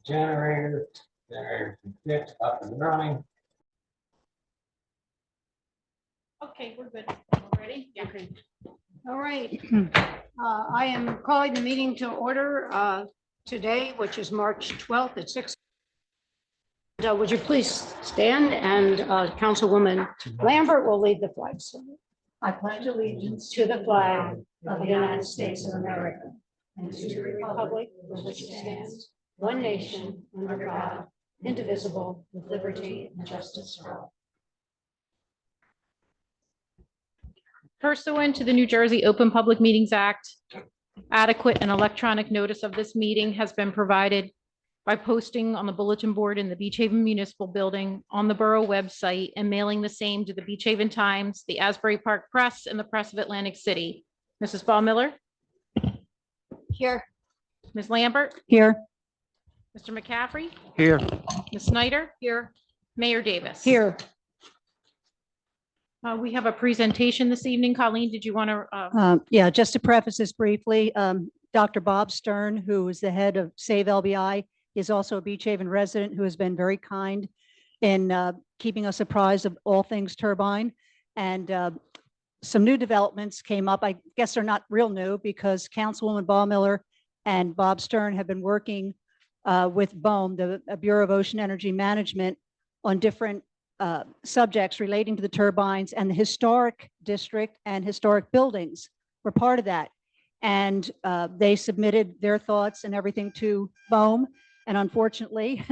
Generator fixed, up and running. Okay, we're good. Ready? Yeah. Okay. All right. I am calling the meeting to order today, which is March 12th at 6. Would you please stand, and Councilwoman Lambert will lead the flag salute. I pledge allegiance to the flag of the United States of America and to the republic for which it stands, one nation, under God, indivisible, with liberty and justice for all. Pursuant to the New Jersey Open Public Meetings Act, adequate and electronic notice of this meeting has been provided by posting on the bulletin board in the Beach Haven Municipal Building, on the borough website, and mailing the same to the Beach Haven Times, the Asbury Park Press, and the Press of Atlantic City. Mrs. Ball-Miller? Here. Ms. Lambert? Here. Mr. McCaffrey? Here. Ms. Snyder? Here. Mayor Davis? Here. We have a presentation this evening. Colleen, did you want to? Yeah, just to preface this briefly, Dr. Bob Stern, who is the head of Save LBI, is also a Beach Haven resident who has been very kind in keeping us apprised of all things turbine. And some new developments came up. I guess they're not real new because Councilwoman Ball-Miller and Bob Stern have been working with BOEM, the Bureau of Ocean Energy Management, on different subjects relating to the turbines, and the historic district and historic buildings were part of that. And they submitted their thoughts and everything to BOEM. And unfortunately,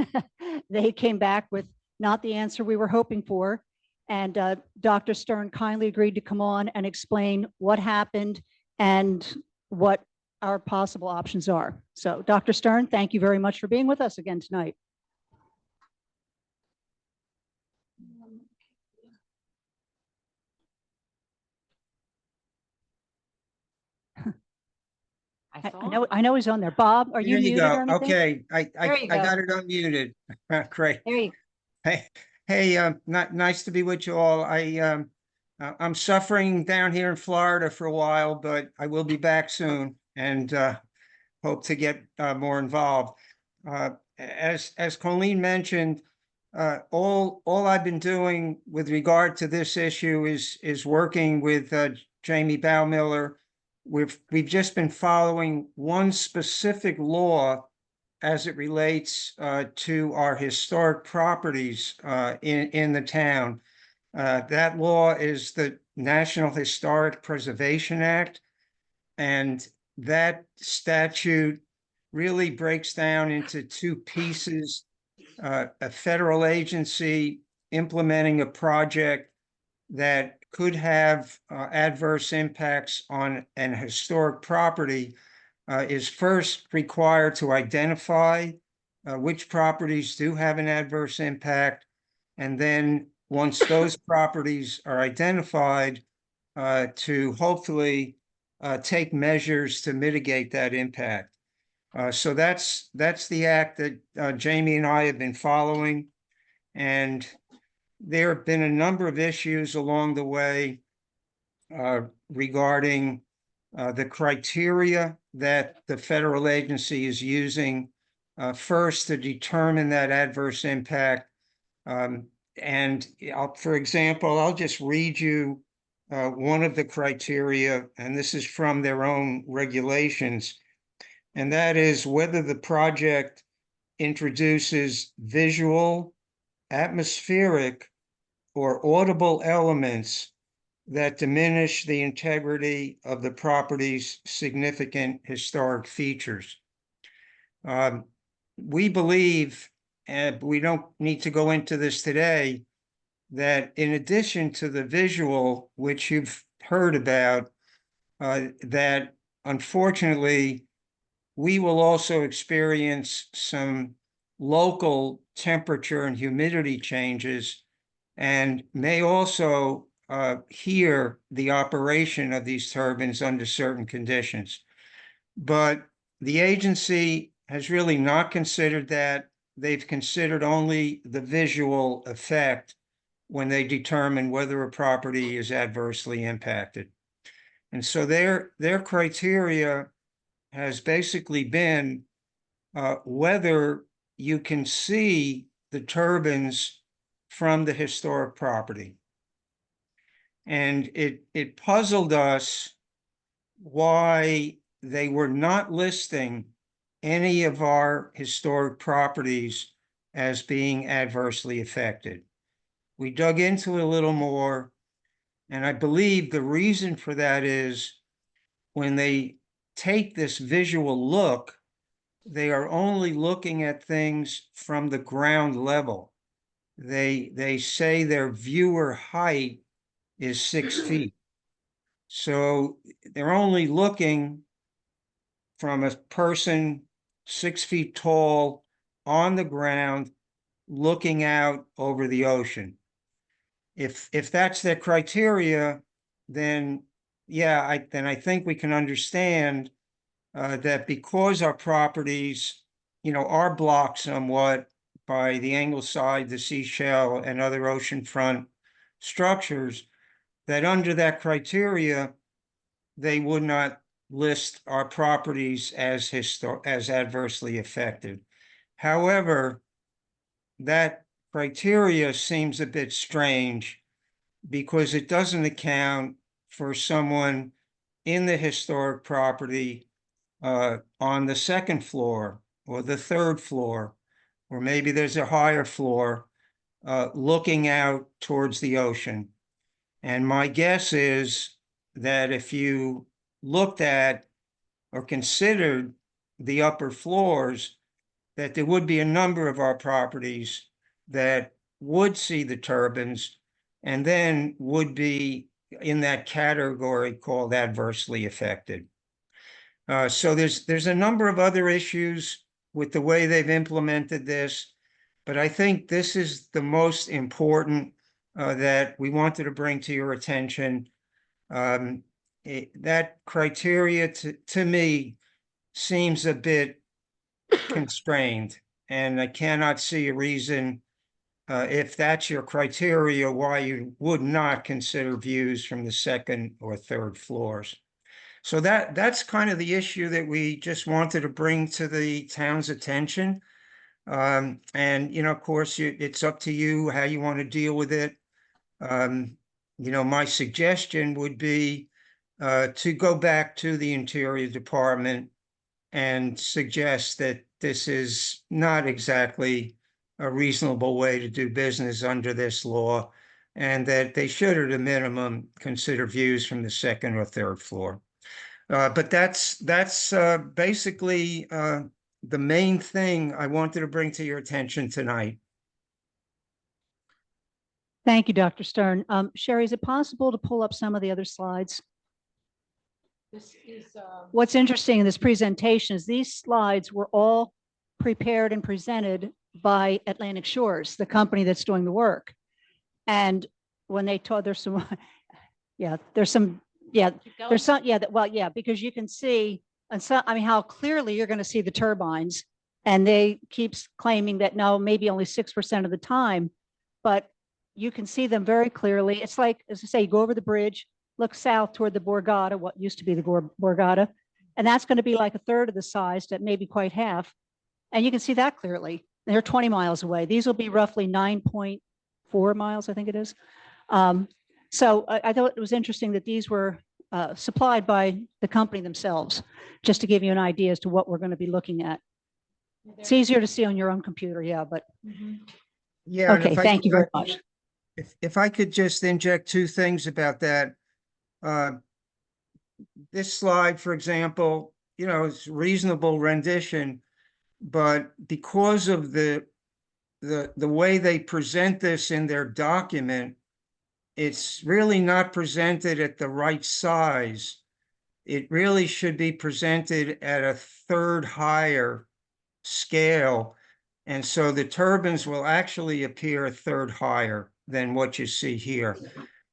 they came back with not the answer we were hoping for. And Dr. Stern kindly agreed to come on and explain what happened and what our possible options are. So Dr. Stern, thank you very much for being with us again tonight. I know he's on there. Bob, are you There you muted or go. anything? Okay, I There you go. got it unmuted. Great. There you go. Hey, nice to be with you all. I'm suffering down here in Florida for a while, but I will be back soon and hope to get more involved. As Colleen mentioned, all I've been doing with regard to this issue is working with Jamie Ball-Miller. We've just been following one specific law as it relates to our historic properties in the town. That law is the National Historic Preservation Act, and that statute really breaks down into two pieces. A federal agency implementing a project that could have adverse impacts on an historic property is first required to identify which properties do have an adverse impact. And then once those properties are identified, to hopefully take measures to mitigate that impact. So that's the act that Jamie and I have been following. And there have been a number of issues along the way regarding the criteria that the federal agency is using first to determine that adverse impact. And for example, I'll just read you one of the criteria, and this is from their own regulations, and that is whether the project introduces visual, atmospheric, or audible elements that diminish the integrity of the property's significant historic features. We believe, and we don't need to go into this today, that in addition to the visual, which you've heard about, that unfortunately, we will also experience some local temperature and humidity changes, and may also hear the operation of these turbines under certain conditions. But the agency has really not considered that. They've considered only the visual effect when they determine whether a property is adversely impacted. And so their criteria has basically been whether you can see the turbines from the historic property. And it puzzled us why they were not listing any of our historic properties as being adversely affected. We dug into it a little more, and I believe the reason for that is when they take this visual look, they are only looking at things from the ground level. They say their viewer height is 6 feet. So they're only looking from a person 6 feet tall on the ground, looking out over the ocean. If that's their criteria, then yeah, I think we can understand that because our properties, are blocked somewhat by the Ingleside, the Seashell, and other oceanfront structures, that under that criteria, they would not list our properties as adversely affected. However, that criteria seems a bit strange because it doesn't account for someone in the historic property on the second floor or the third floor, or maybe there's a higher floor looking out towards the ocean. And my guess is that if you looked at or considered the upper floors, that there would be a number of our properties that would see the turbines and then would be in that category called adversely affected. So there's a number of other issues with the way they've implemented this, but I think this is the most important that we wanted to bring to your attention. That criteria to me seems a bit constrained, and I cannot see a reason if that's your criteria, why you would not consider views from the second or third floors. So that's kind of the issue that we just wanted to bring to the town's attention. And, of course, it's up to you how you want to deal with it. My suggestion would be to go back to the Interior Department and suggest that this is not exactly a reasonable way to do business under this law, and that they should, at a minimum, consider views from the second or third floor. But that's basically the main thing I wanted to bring to your attention tonight. Thank you, Dr. Stern. Sherry, is it possible to pull up some of the other slides? This is, What's interesting in this presentation is these slides were all prepared and presented by Atlantic Shores, the company that's doing the work. And when they told, there's some, there's some, because you can see, and so, how clearly you're going to see the turbines. And they keeps claiming that no, maybe only 6% of the time, but you can see them very clearly. It's like, as I say, you go over the bridge, look south toward the Borgata, what used to be the Borgata, and that's going to be like a third of the size, that maybe quite half. And you can see that clearly. They're 20 miles away. These will be roughly 9.4 miles, I think it is. So I thought it was interesting that these were supplied by the company themselves, just to give you an idea as to what we're going to be looking at. It's easier to see on your own computer, but. Yeah. Okay, thank you very much. If I could just inject two things about that. This slide, for example, it's reasonable rendition, but because of the way they present this in their document, it's really not presented at the right size. It really should be presented at a third higher scale. And so the turbines will actually appear a third higher than what you see here.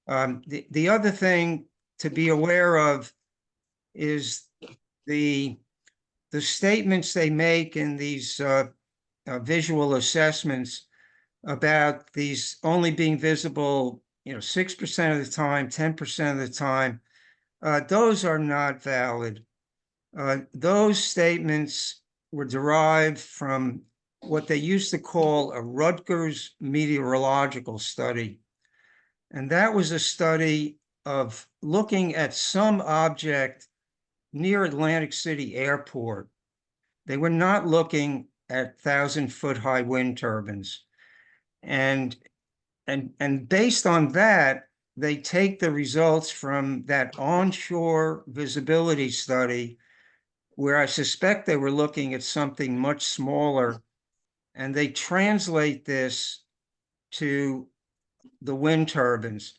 The other thing to be aware of is the statements they make in these visual assessments about these only being visible, 6% of the time, 10% of the time. Those are not valid. Those statements were derived from what they used to call a Rutgers meteorological study. And that was a study of looking at some object near Atlantic City Airport. They were not looking at 1,000-foot high wind turbines. And based on that, they take the results from that onshore visibility study, where I suspect they were looking at something much smaller, and they translate this to the wind turbines.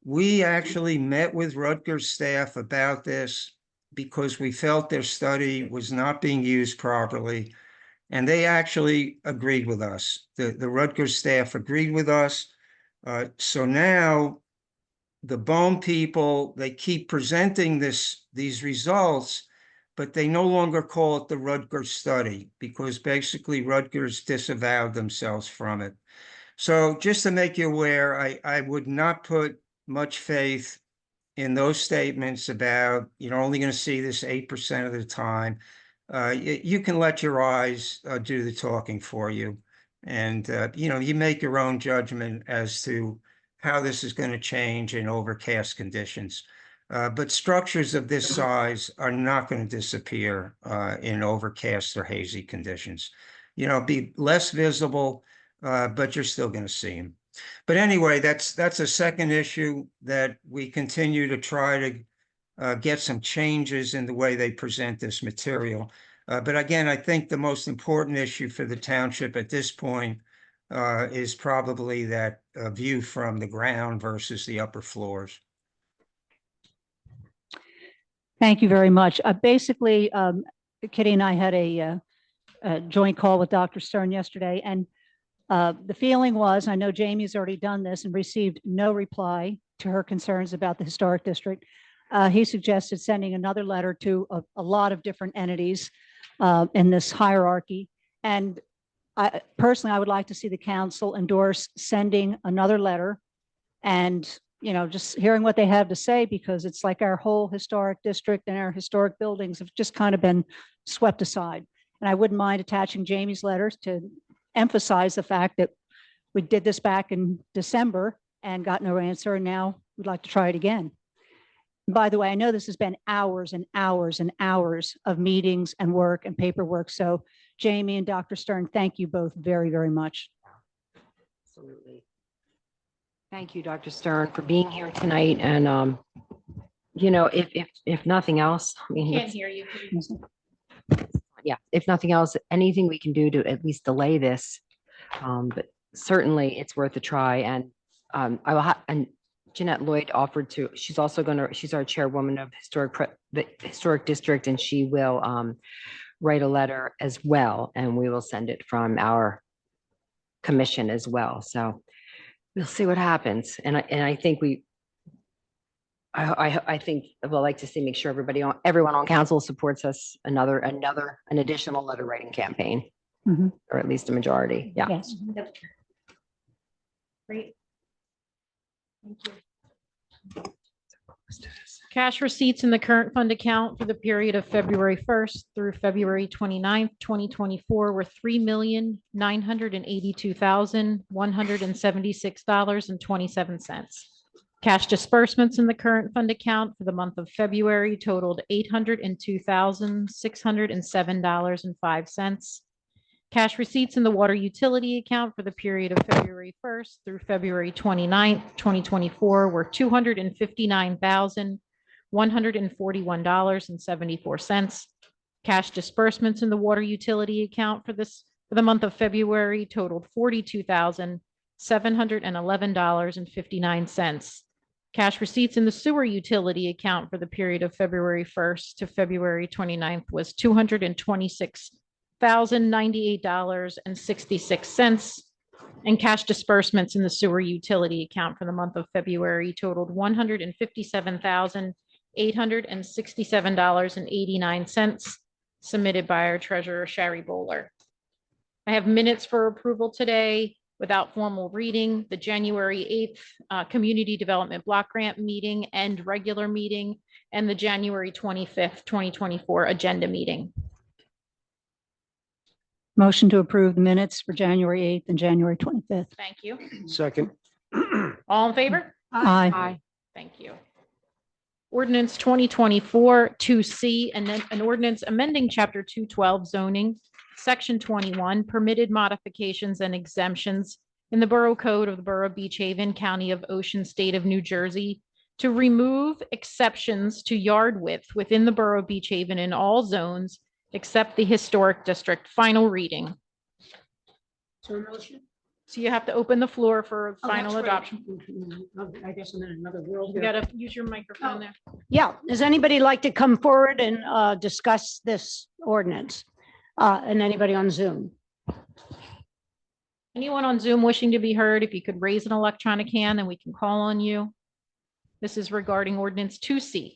We actually met with Rutgers staff about this because we felt their study was not being used properly. And they actually agreed with us. The Rutgers staff agreed with us. So now the BOEM people, they keep presenting these results, but they no longer call it the Rutgers study because basically Rutgers disavowed themselves from it. So just to make you aware, I would not put much faith in those statements about you're only going to see this 8% of the time. You can let your eyes do the talking for you. And, you make your own judgment as to how this is going to change in overcast conditions. But structures of this size are not going to disappear in overcast or hazy conditions. Be less visible, but you're still going to see them. But anyway, that's a second issue that we continue to try to get some changes in the way they present this material. But again, I think the most important issue for the township at this point is probably that view from the ground versus the upper floors. Thank you very much. Basically, Kitty and I had a joint call with Dr. Stern yesterday, and the feeling was, I know Jamie's already done this and received no reply to her concerns about the historic district. He suggested sending another letter to a lot of different entities in this hierarchy. And personally, I would like to see the council endorse sending another letter and, just hearing what they have to say, because it's like our whole historic district and our historic buildings have just kind of been swept aside. And I wouldn't mind attaching Jamie's letters to emphasize the fact that we did this back in December and got no answer, and now we'd like to try it again. By the way, I know this has been hours and hours and hours of meetings and work and paperwork. So Jamie and Dr. Stern, thank you both very, very much. Absolutely. Thank you, Dr. Stern, for being here tonight. And, if nothing else, I mean, Can't hear you. yeah, if nothing else, anything we can do to at least delay this. But certainly it's worth a try. And I will and Jeanette Lloyd offered to, she's our chairwoman of the historic district, and she will write a letter as well, and we will send it from our commission as well. So we'll see what happens. And I think I think we'll like to see, make sure everyone on council supports us an additional letter writing campaign, Mhm. or at least a majority. Yeah. Yes. Great. Thank you. Cash receipts in the current fund account for the period of February 1st through February 29th, 2024 were $3,982,176.27. Cash disbursements in the current fund account for the month of February totaled $802,607.05. Cash receipts in the water utility account for the period of February 1st through February 29th, 2024 were $259,141.74. Cash disbursements in the water utility account for the month of February totaled $42,711.59. Cash receipts in the sewer utility account for the period of February 1st to February 29th was $226,098.66. And cash disbursements in the sewer utility account for the month of February totaled $157,867.89, submitted by our treasurer, Sherry Bowler. I have minutes for approval today without formal reading: the January 8th Community Development Block Grant meeting and regular meeting, and the January 25th, 2024 agenda meeting. Motion to approve the minutes for January 8th and January 25th. Thank you. Second. All in favor? Aye. Thank you. Ordinance 2024-2C, and then an ordinance amending Chapter 212 zoning, Section 21, permitted modifications and exemptions in the Borough Code of the Borough of Beach Haven, County of Ocean, State of New Jersey, to remove exceptions to yard width within the Borough of Beach Haven in all zones except the Historic District. Final reading. So motion. So you have to open the floor for Oh, that's final right. adoption. I guess I'm in another world You here. gotta use your microphone there. Yeah, does anybody like to come forward and discuss this ordinance? And anybody on Zoom? Anyone on Zoom wishing to be heard, if you could raise an electronic hand, then we can call on you. This is regarding ordinance 2C.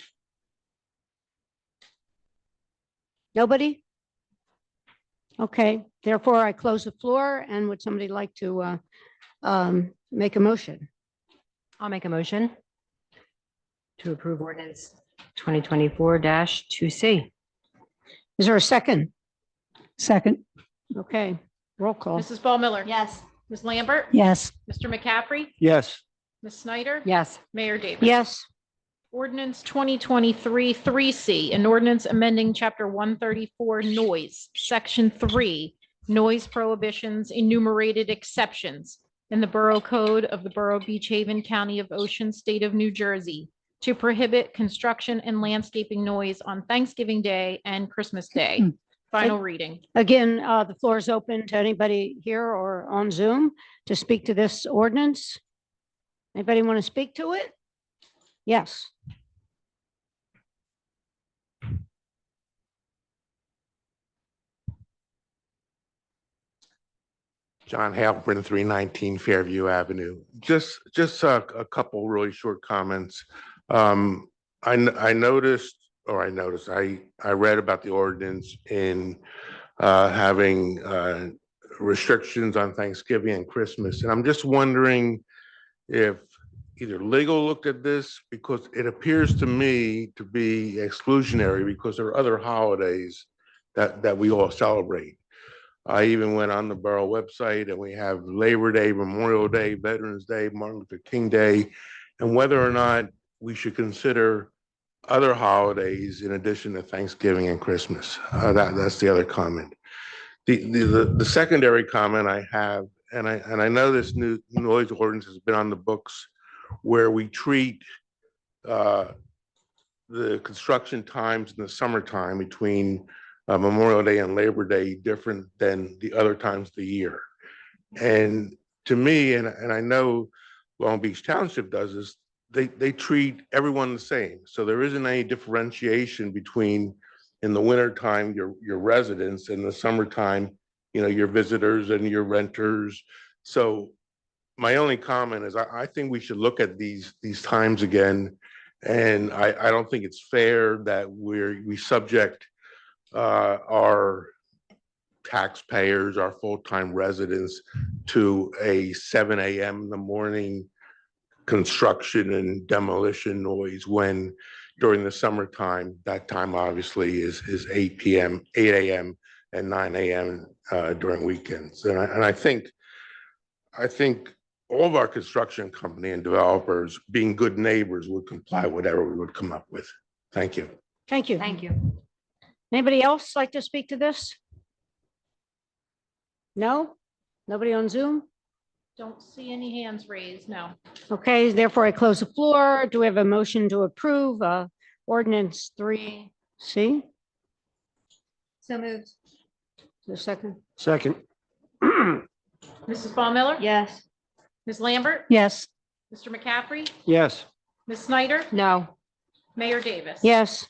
Nobody? Okay, therefore I close the floor, and would somebody like to make a motion? I'll make a motion to approve ordinance 2024-2C. Is there a second? Second. Okay, roll call. Mrs. Ball Miller. Yes. Ms. Lambert. Yes. Mr. McCaffrey. Yes. Ms. Snyder. Yes. Mayor Davis. Yes. Ordinance 2023-3C, an ordinance amending Chapter 134 noise, Section 3, noise prohibitions, enumerated exceptions in the Borough Code of the Borough of Beach Haven, County of Ocean, State of New Jersey, to prohibit construction and landscaping noise on Thanksgiving Day and Christmas Day. Final reading. Again, the floor is open to anybody here or on Zoom to speak to this ordinance. Anybody want to speak to it? Yes. John Halpern, 319 Fairview Avenue. Just a couple really short comments. I noticed, I read about the ordinance in having restrictions on Thanksgiving and Christmas. And I'm just wondering if either legal looked at this, because it appears to me to be exclusionary because there are other holidays that we all celebrate. I even went on the borough website and we have Labor Day, Memorial Day, Veterans Day, Martin Luther King Day, and whether or not we should consider other holidays in addition to Thanksgiving and Christmas. That's the other comment. The secondary comment I have, and I know this new noise ordinance has been on the books where we treat the construction times in the summertime between Memorial Day and Labor Day different than the other times of the year. And to me, and I know Long Beach Township does this, they treat everyone the same. So there isn't any differentiation between, in the wintertime, your residents, and the summertime, your visitors and your renters. So my only comment is I think we should look at these times again. And I don't think it's fair that we subject our taxpayers, our full-time residents to a 7 a.m. in the morning construction and demolition noise when during the summertime, that time obviously is 8 a.m. and 9 a.m. During weekends. And I think all of our construction company and developers, being good neighbors, would comply with whatever we would come up with. Thank you. Thank you. Thank you. Anybody else like to speak to this? No? Nobody on Zoom? Don't see any hands raised, no. Okay, therefore I close the floor. Do we have a motion to approve ordinance 3C? So moved. The second? Second. Mrs. Ball Miller. Yes. Ms. Lambert. Yes. Mr. McCaffrey. Yes. Ms. Snyder. No. Mayor Davis. Yes.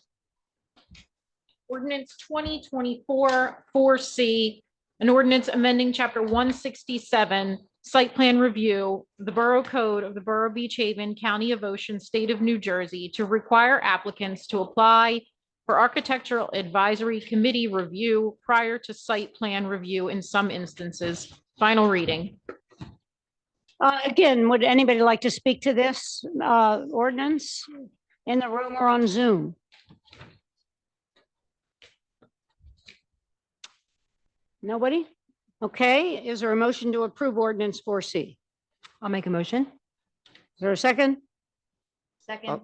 Ordinance 2024-4C, an ordinance amending Chapter 167, Site Plan Review, the Borough Code of the Borough of Beach Haven, County of Ocean, State of New Jersey, to require applicants to apply for Architectural Advisory Committee review prior to site plan review in some instances. Final reading. Again, would anybody like to speak to this ordinance in the room or on Zoom? Nobody? Okay, is there a motion to approve ordinance 4C? I'll make a motion. Is there a second? Second,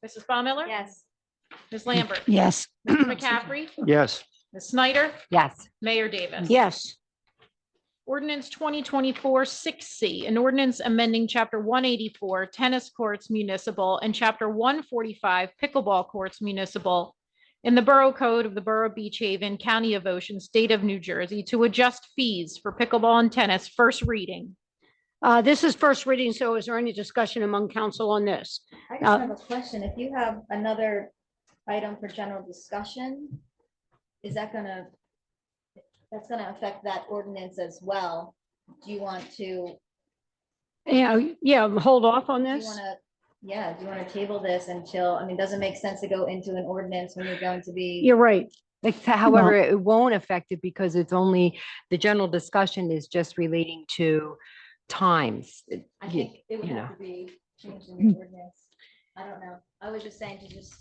Mrs. Ball Miller? yes. Ms. Lambert? Yes. Mr. McCaffrey? yes, Ms. Snyder? Yes. Mayor Davis? Yes. Ordinance 2024-6C, an ordinance amending Chapter 184 Tennis Courts Municipal and Chapter 145 Pickleball Courts Municipal in the Borough Code of the Borough of Beach Haven, County of Ocean, State of New Jersey to adjust fees for pickleball and tennis. First reading. This is first reading, so is there any discussion among council on this? I just have a question. If you have another item for general discussion, is that gonna, that's gonna affect that ordinance as well? Do you want to, Yeah, hold off on do you this? wanna, yeah, do you wanna table this until, I mean, does it make sense to go into an ordinance when you're going to be? You're right. However, it won't affect it because it's only, the general discussion is just relating to times. I You- think it would you have know. to be changed in the ordinance. I don't know. I was just saying to just.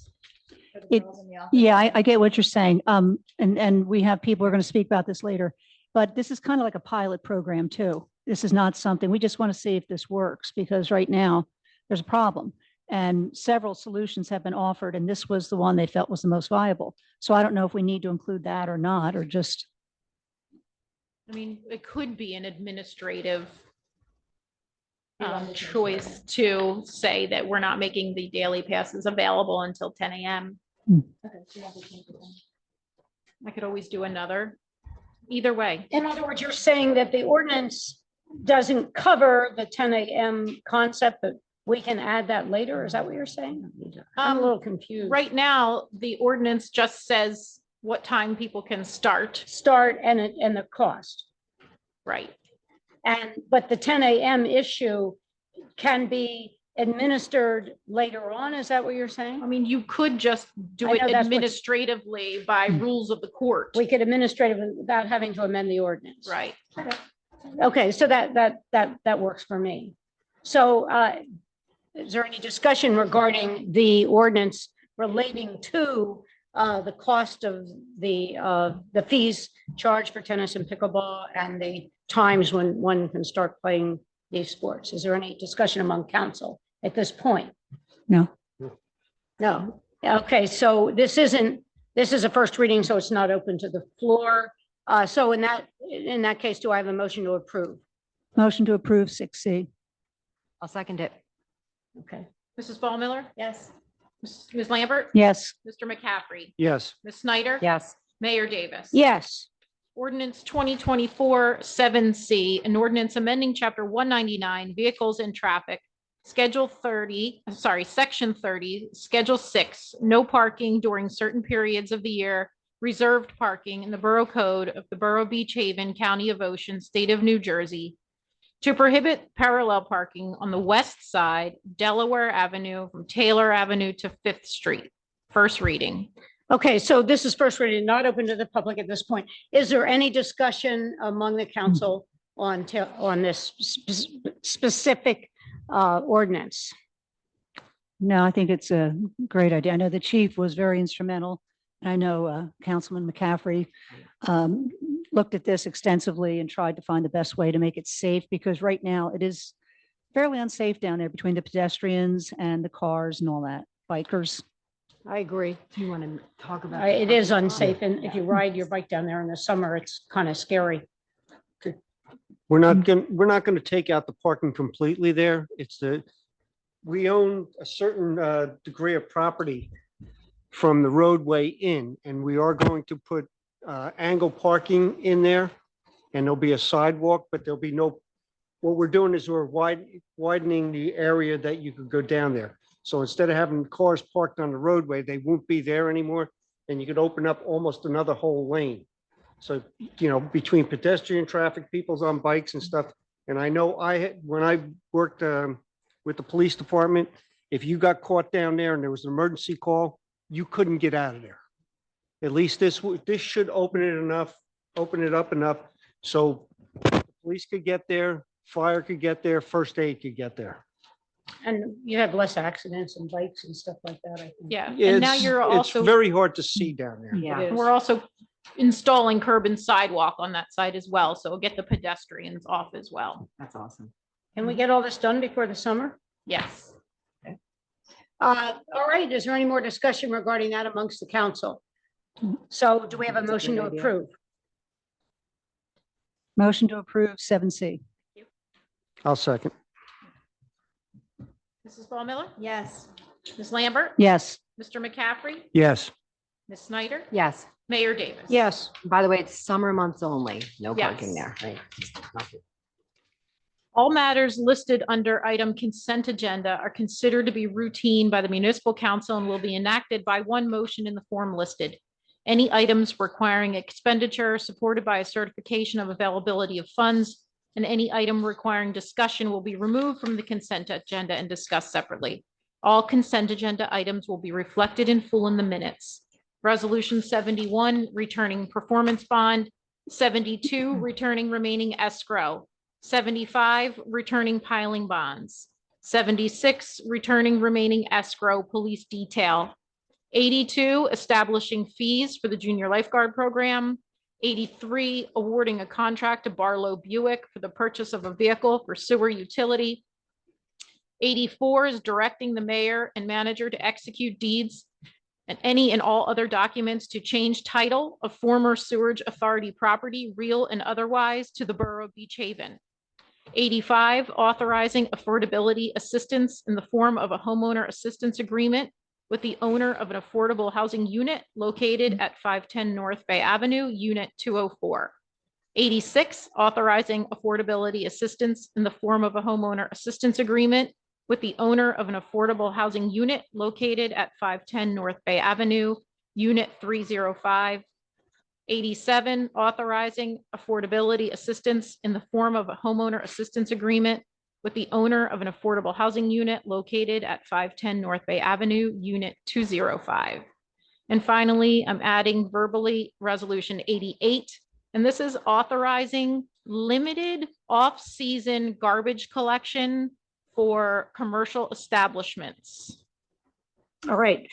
for the It- girls in the office. Yeah, I get what you're saying. And we have people who are going to speak about this later. But this is kind of like a pilot program too. This is not something, we just want to see if this works because right now there's a problem. And several solutions have been offered and this was the one they felt was the most viable. So I don't know if we need to include that or not, or just, I mean, it could be an administrative You want to choice to say that we're not making the daily passes available until 10 a.m. Okay, so you want to change it then. I could always do another. Either way. In other words, you're saying that the ordinance doesn't cover the 10 a.m. concept, but we can add that later? Is that what you're saying? I'm a little confused. Right now, the ordinance just says what time people can start. Start and the cost. Right. But the 10 a.m. issue can be administered later on. Is that what you're I saying? mean, you could just do I it know that's what- administratively by rules of the court. We could administrative without having to amend the ordinance. Right. Okay, so that works for me. So is there any discussion regarding the ordinance relating to the cost of the fees charged for tennis and pickleball and the times when one can start playing these sports? Is there any discussion among council at this point? No. No. Okay, so this is a first reading, so it's not open to the floor. So in that case, do I have a motion to approve? motion to approve 6C. I'll second it. Okay. Mrs. Ball Miller? Yes, Ms. Lambert? Yes. Mr. McCaffrey? yes, Ms. Snyder? Yes. Mayor Davis? Yes. Ordinance 2024-7C, an ordinance amending Chapter 199 Vehicles and Traffic, Section 30, Schedule 6, no parking during certain periods of the year, reserved parking in the Borough Code of the Borough of Beach Haven, County of Ocean, State of New Jersey, to prohibit parallel parking on the west side, Delaware Avenue from Taylor Avenue to Fifth Street. First reading. Okay, so this is first reading, not open to the public at this point. Is there any discussion among the council on this specific ordinance? No, I think it's a great idea. I know the chief was very instrumental. And I know Councilman McCaffrey looked at this extensively and tried to find the best way to make it safe because right now it is fairly unsafe down there between the pedestrians and the cars and all that, bikers. I agree. Do you want to talk about? It is unsafe, and if you ride your bike down there in the summer, it's kind of scary. we're not gonna take out the parking completely there. We own a certain degree of property from the roadway in, and we are going to put angle parking in there. And there'll be a sidewalk, but there'll be no, what we're doing is we're widening the area that you could go down there. So instead of having cars parked on the roadway, they won't be there anymore. And you could open up almost another whole lane. So, between pedestrian traffic, people's on bikes and stuff. And I know when I worked with the police department, if you got caught down there and there was an emergency call, you couldn't get out of there. At least this should open it up enough so the police could get there, fire could get there, first aid could get there. And you have less accidents and bikes and stuff like that, I think. Yeah, and now It's you're also, very hard to see down there. Yeah. It is. we're also installing curb and sidewalk on that side as well. So it'll get the pedestrians off as well. That's awesome. Can we get all this done before the summer? Yes. All right, is there any more discussion regarding that amongst the council? So do we have a That's a motion to good idea. approve? Motion to approve 7C. I'll second. Mrs. Ball Miller, Yes. Ms. Lambert, Yes. Mr. McCaffrey, Yes. Ms. Snyder, Yes. Mayor Davis. Yes. By the way, it's summer months only. No parking Yes. there, right? All matters listed under item consent agenda are considered to be routine by the municipal council and will be enacted by one motion in the form listed. Any items requiring expenditure supported by a certification of availability of funds and any item requiring discussion will be removed from the consent agenda and discussed separately. All consent agenda items will be reflected in full in the minutes. Resolution 71, returning performance bond. 72, returning remaining escrow. 75, returning piling bonds. 76, returning remaining escrow police detail. 82, establishing fees for the junior lifeguard program. 83, awarding a contract to Barlow Buick for the purchase of a vehicle for sewer utility. 84 is directing the mayor and manager to execute deeds and any and all other documents to change title of former sewerage authority property, real and otherwise, to the Borough of Beach Haven. 85, authorizing affordability assistance in the form of a homeowner assistance agreement with the owner of an affordable housing unit located at 510 North Bay Avenue, Unit 204. 86, authorizing affordability assistance in the form of a homeowner assistance agreement with the owner of an affordable housing unit located at 510 North Bay Avenue, Unit 305. 87, authorizing affordability assistance in the form of a homeowner assistance agreement with the owner of an affordable housing unit located at 510 North Bay Avenue, Unit 205. And finally, I'm adding verbally Resolution 88, and this is authorizing limited off-season garbage collection for commercial establishments. All right.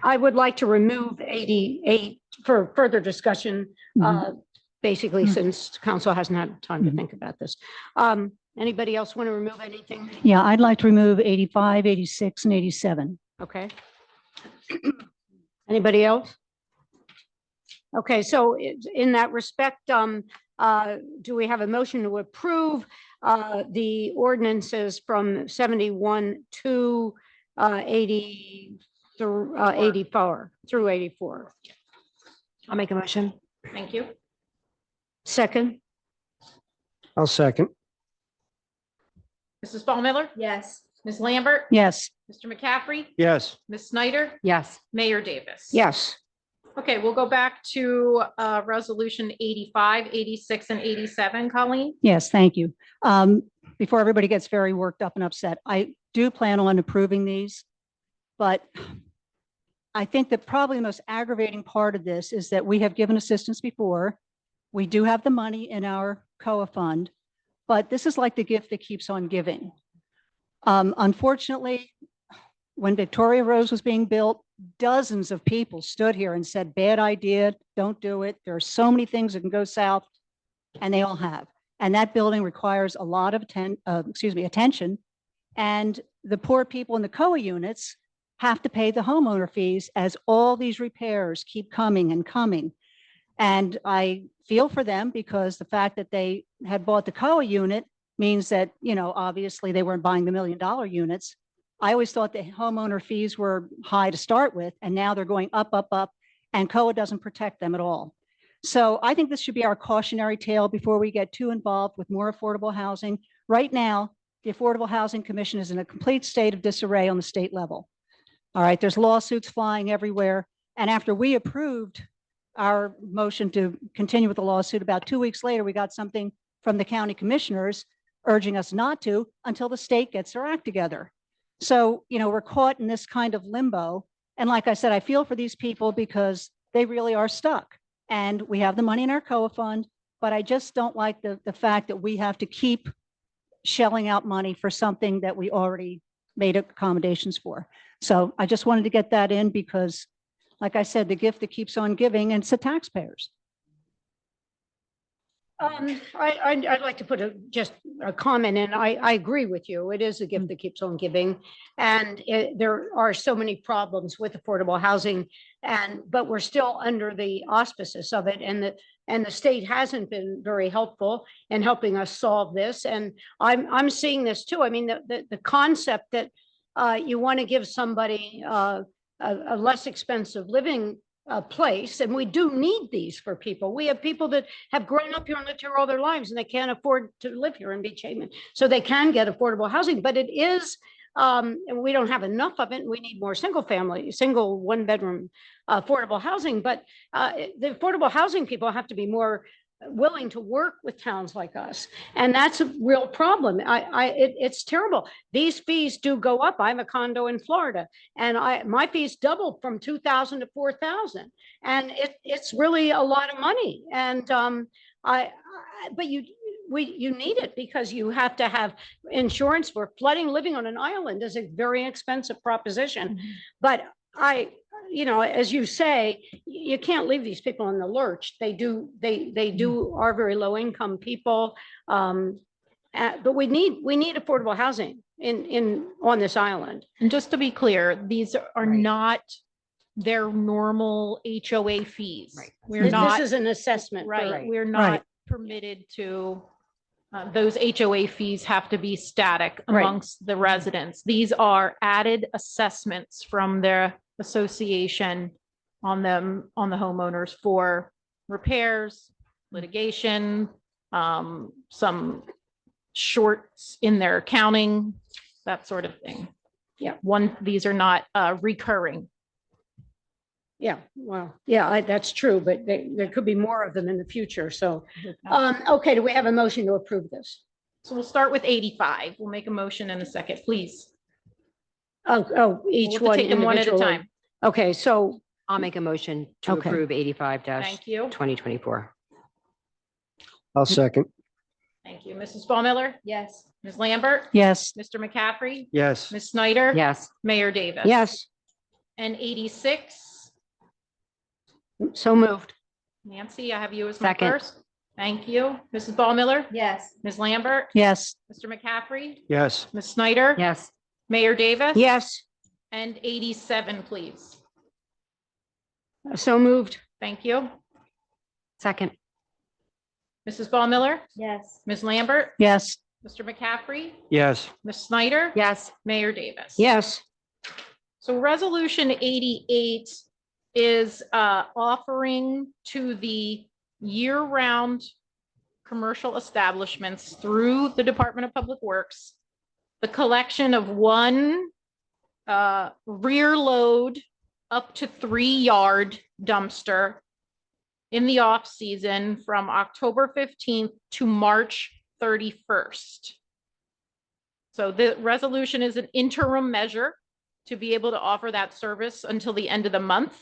I would like to remove 88 for further discussion, basically since council hasn't had time to think about this. Anybody else want to remove anything? Yeah, I'd like to remove 85, 86, and 87. Okay. Anybody else? Okay, so in that respect, do we have a motion to approve the ordinances from 71 to 80 through 84 through 84? I'll make a motion. Thank you. Second, I'll second. Mrs. Ball Miller, Yes. Ms. Lambert, Yes. Mr. McCaffrey, Yes. Ms. Snyder, Yes. Mayor Davis. yes. Okay, we'll go back to Resolution 85, 86, and 87, Colleen. Yes, thank you. Before everybody gets very worked up and upset, I do plan on approving these. But I think that probably the most aggravating part of this is that we have given assistance before. We do have the money in our COA fund, but this is like the gift that keeps on giving. Unfortunately, when Victoria Rose was being built, dozens of people stood here and said, bad idea, don't do it. There are so many things that can go south, and they all have. And that building requires a lot of attention. And the poor people in the COA units have to pay the homeowner fees as all these repairs keep coming and coming. And I feel for them because the fact that they had bought the COA unit means that, obviously they weren't buying the $1 million units. I always thought the homeowner fees were high to start with, and now they're going up, up, up, and COA doesn't protect them at all. So I think this should be our cautionary tale before we get too involved with more affordable housing. Right now, the Affordable Housing Commission is in a complete state of disarray on the state level. All right, there's lawsuits flying everywhere. And after we approved our motion to continue with the lawsuit, about 2 weeks later, we got something from the county commissioners urging us not to until the state gets their act together. So, we're caught in this kind of limbo. And like I said, I feel for these people because they really are stuck. And we have the money in our COA fund, but I just don't like the fact that we have to keep shelling out money for something that we already made accommodations for. So I just wanted to get that in because like I said, the gift that keeps on giving, and it's the taxpayers. I'd like to put just a comment in. I agree with you. It is a gift that keeps on giving. And there are so many problems with affordable housing but we're still under the auspices of it. And the state hasn't been very helpful in helping us solve this. And I'm seeing this too. I mean, the concept that you want to give somebody a less expensive living place, and we do need these for people. We have people that have grown up here and lived here all their lives, and they can't afford to live here in Beach Haven. So they can get affordable housing, but it is, and we don't have enough of it. And we need more single one-bedroom affordable housing. But the affordable housing people have to be more willing to work with towns like us. And that's a real problem. It's terrible. These fees do go up. I have a condo in Florida, and my fees doubled from 2,000 to 4,000. And it's really a lot of money. And but you need it because you have to have insurance for flooding. Living on an island is a very expensive proposition. But as you say, you can't leave these people in the lurch. They are very low income people. But we need affordable housing on this island. And just to be clear, these are not their normal HOA fees. Right. This is an assessment. Right. We're not permitted to, those HOA fees have to be static amongst the residents. These are added assessments from their association on the homeowners for repairs, litigation, some shorts in their accounting, that sort of thing. Yeah. These are not recurring. Yeah, well, yeah, that's true, but there could be more of them in the future. So, okay, do we have a motion to approve this? So we'll start with 85. We'll make a motion in a second, please. Each We'll one take them one at a individually. time. Okay, so I'll make a motion to Okay. approve 85 Thank you. 2024. I'll second. Thank you. Mrs. Ball Miller, Yes. Ms. Lambert, Yes, Mr. McCaffrey, Yes. Ms. Snyder. Yes, Mayor Davis. yes, And 86, so moved. Nancy, I have you as my Second. first. Thank you. Mrs. Ball Miller, Yes. Ms. Lambert, yes, Mr. McCaffrey, Yes. Ms. Snyder. yes, Mayor Davis. Yes, And 87, please. so moved. Thank you. second, Mrs. Ball Miller, Yes. Ms. Lambert, yes, Mr. McCaffrey, Yes. Ms. Snyder. yes, Mayor Davis. Yes, So Resolution 88 is offering to the year-round commercial establishments through the Department of Public Works the collection of one rear load up to 3-yard dumpster in the off-season from October 15th to March 31st. So the resolution is an interim measure to be able to offer that service until the end of the month.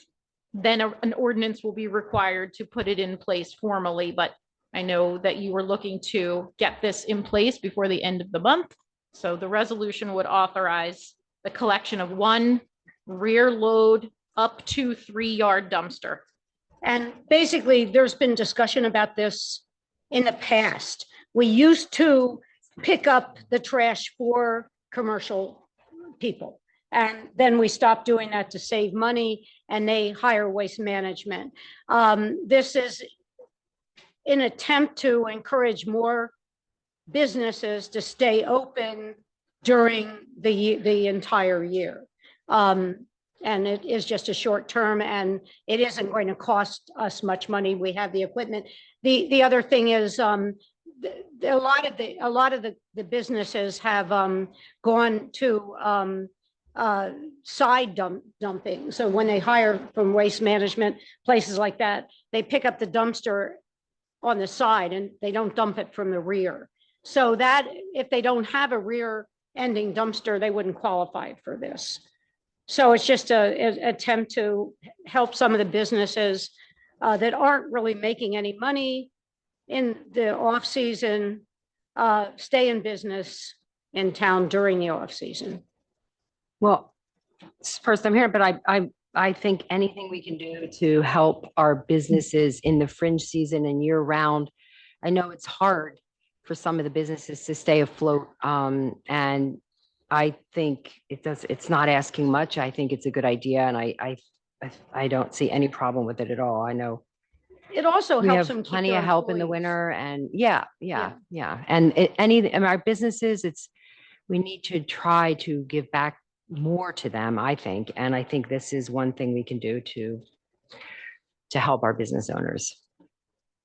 Then an ordinance will be required to put it in place formally, but I know that you were looking to get this in place before the end of the month. So the resolution would authorize the collection of one rear load up to 3-yard dumpster. and basically, there's been discussion about this in the past. We used to pick up the trash for commercial people. And then we stopped doing that to save money, and they hire Waste Management. This is an attempt to encourage more businesses to stay open during the entire year. And it is just a short term, and it isn't going to cost us much money. We have the equipment. The other thing is, a lot of the businesses have gone to side dumping. So when they hire from Waste Management, places like that, they pick up the dumpster on the side and they don't dump it from the rear. So that if they don't have a rear ending dumpster, they wouldn't qualify for this. So it's just an attempt to help some of the businesses that aren't really making any money in the off season, stay in business in town during the off season. well, it's the first I'm hearing, but I I think anything we can do to help our businesses in the fringe season and year round. I know it's hard for some of the businesses to stay afloat. And I think it's not asking much. I think it's a good idea and I don't see any problem with it at all. I know It also we helps have them keep plenty their of help in the employees. winter and yeah. And and our businesses, we need to try to give back more to them, I think. And I think this is one thing we can do to help our business owners.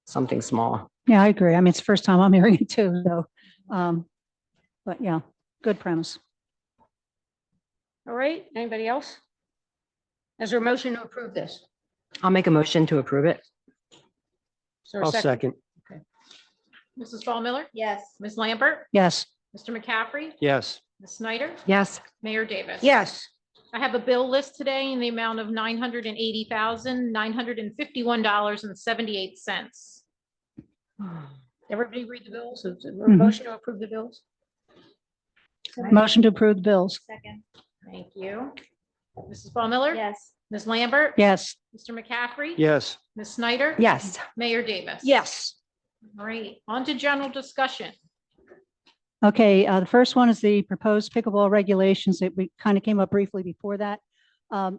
Something small. Yeah, I agree. I mean, it's the first time I'm hearing it too, so, but yeah, good premise. All right, anybody else? Is there a motion to approve this? I'll make a motion to approve it. Is there a I'll second. Mrs. Ball Miller, Yes. Ms. Lambert, Yes, Mr. McCaffrey, Yes, Ms. Snyder, Yes, Mayor Davis. Yes, I have a bill list today in the amount of $980,951.78. Everybody read the bills? Is there a Mhm. motion to approve the bills? motion to approve the bills. Second. Thank you. Mrs. Ball Miller? Yes. Ms. Lambert? Yes, Mr. McCaffrey? yes, Ms. Snyder? yes, Mayor Davis? yes. All right, on to general discussion. okay, the first one is the proposed pickleball regulations that we kind of came up briefly before that.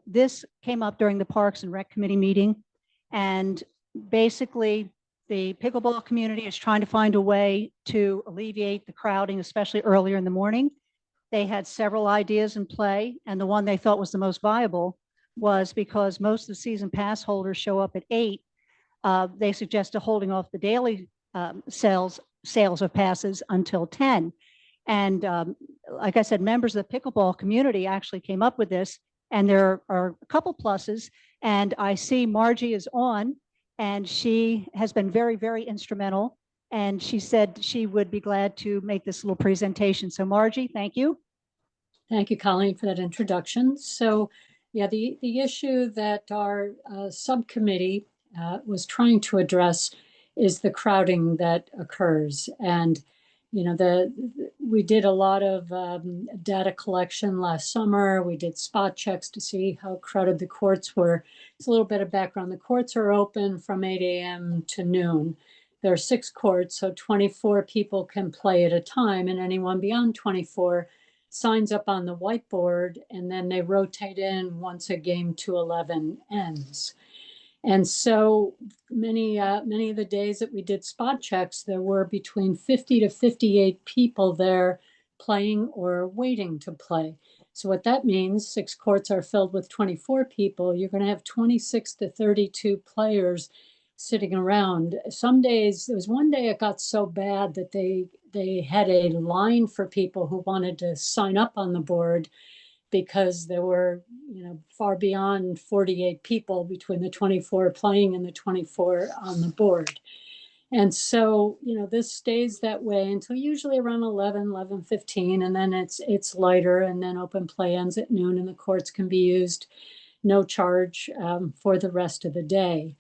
This came up during the Parks and Rec Committee meeting. And basically, the pickleball community is trying to find a way to alleviate the crowding, especially earlier in the morning. They had several ideas in play, and the one they thought was the most viable was because most of the season pass holders show up at 8. They suggested holding off the daily sales of passes until 10. And like I said, members of the pickleball community actually came up with this, and there are a couple pluses. And I see Margie is on, and she has been very, very instrumental. And she said she would be glad to make this little presentation. So Margie, thank you. Thank you, Colleen, for that introduction. So, yeah, the issue that our subcommittee was trying to address is the crowding that occurs. And, you know, we did a lot of data collection last summer. We did spot checks to see how crowded the courts were. It's a little bit of background. The courts are open from 8 a.m. to noon. There are 6 courts, so 24 people can play at a time, and anyone beyond 24 signs up on the whiteboard, and then they rotate in once a game to 11 ends. And so many of the days that we did spot checks, there were between 50 to 58 people there playing or waiting to play. So what that means, 6 courts are filled with 24 people. You're going to have 26 to 32 players sitting around. Some days, there was one day it got so bad that they had a line for people who wanted to sign up on the board because there were, you know, far beyond 48 people between the 24 playing and the 24 on the board. And so, you know, this stays that way until usually around 11:15, and then it's lighter, and then open play ends at noon, and the courts can be used no charge for the rest of the day.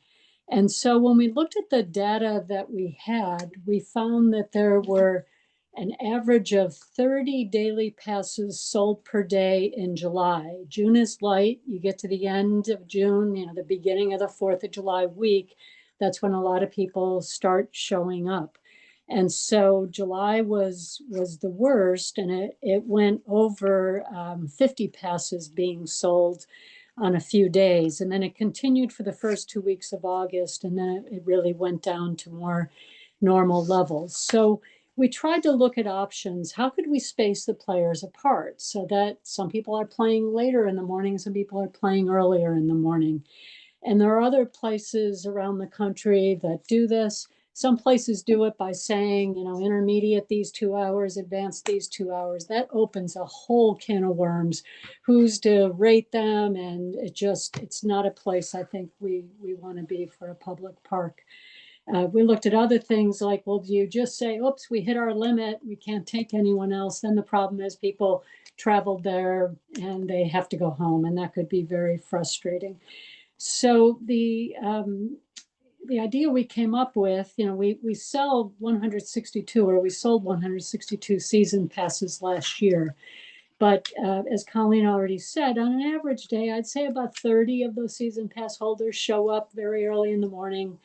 And so when we looked at the data that we had, we found that there were an average of 30 daily passes sold per day in July. June is light. You get to the end of June, you know, the beginning of the 4th of July week. That's when a lot of people start showing up. And so July was the worst, and it went over 50 passes being sold on a few days. And then it continued for the first 2 weeks of August, and then it really went down to more normal levels. So we tried to look at options. How could we space the players apart so that some people are playing later in the morning, some people are playing earlier in the morning? And there are other places around the country that do this. Some places do it by saying, you know, intermediate these 2 hours, advanced these 2 hours. That opens a whole can of worms. Who's to rate them? And it's not a place I think we want to be for a public park. We looked at other things like, well, do you just say, oops, we hit our limit, we can't take anyone else? Then the problem is people traveled there and they have to go home, and that could be very frustrating. So the idea we came up with, you know, we sell 162, or we sold 162 season passes last year. But as Colleen already said, on an average day, I'd say about 30 of those season pass holders show up very early in the morning.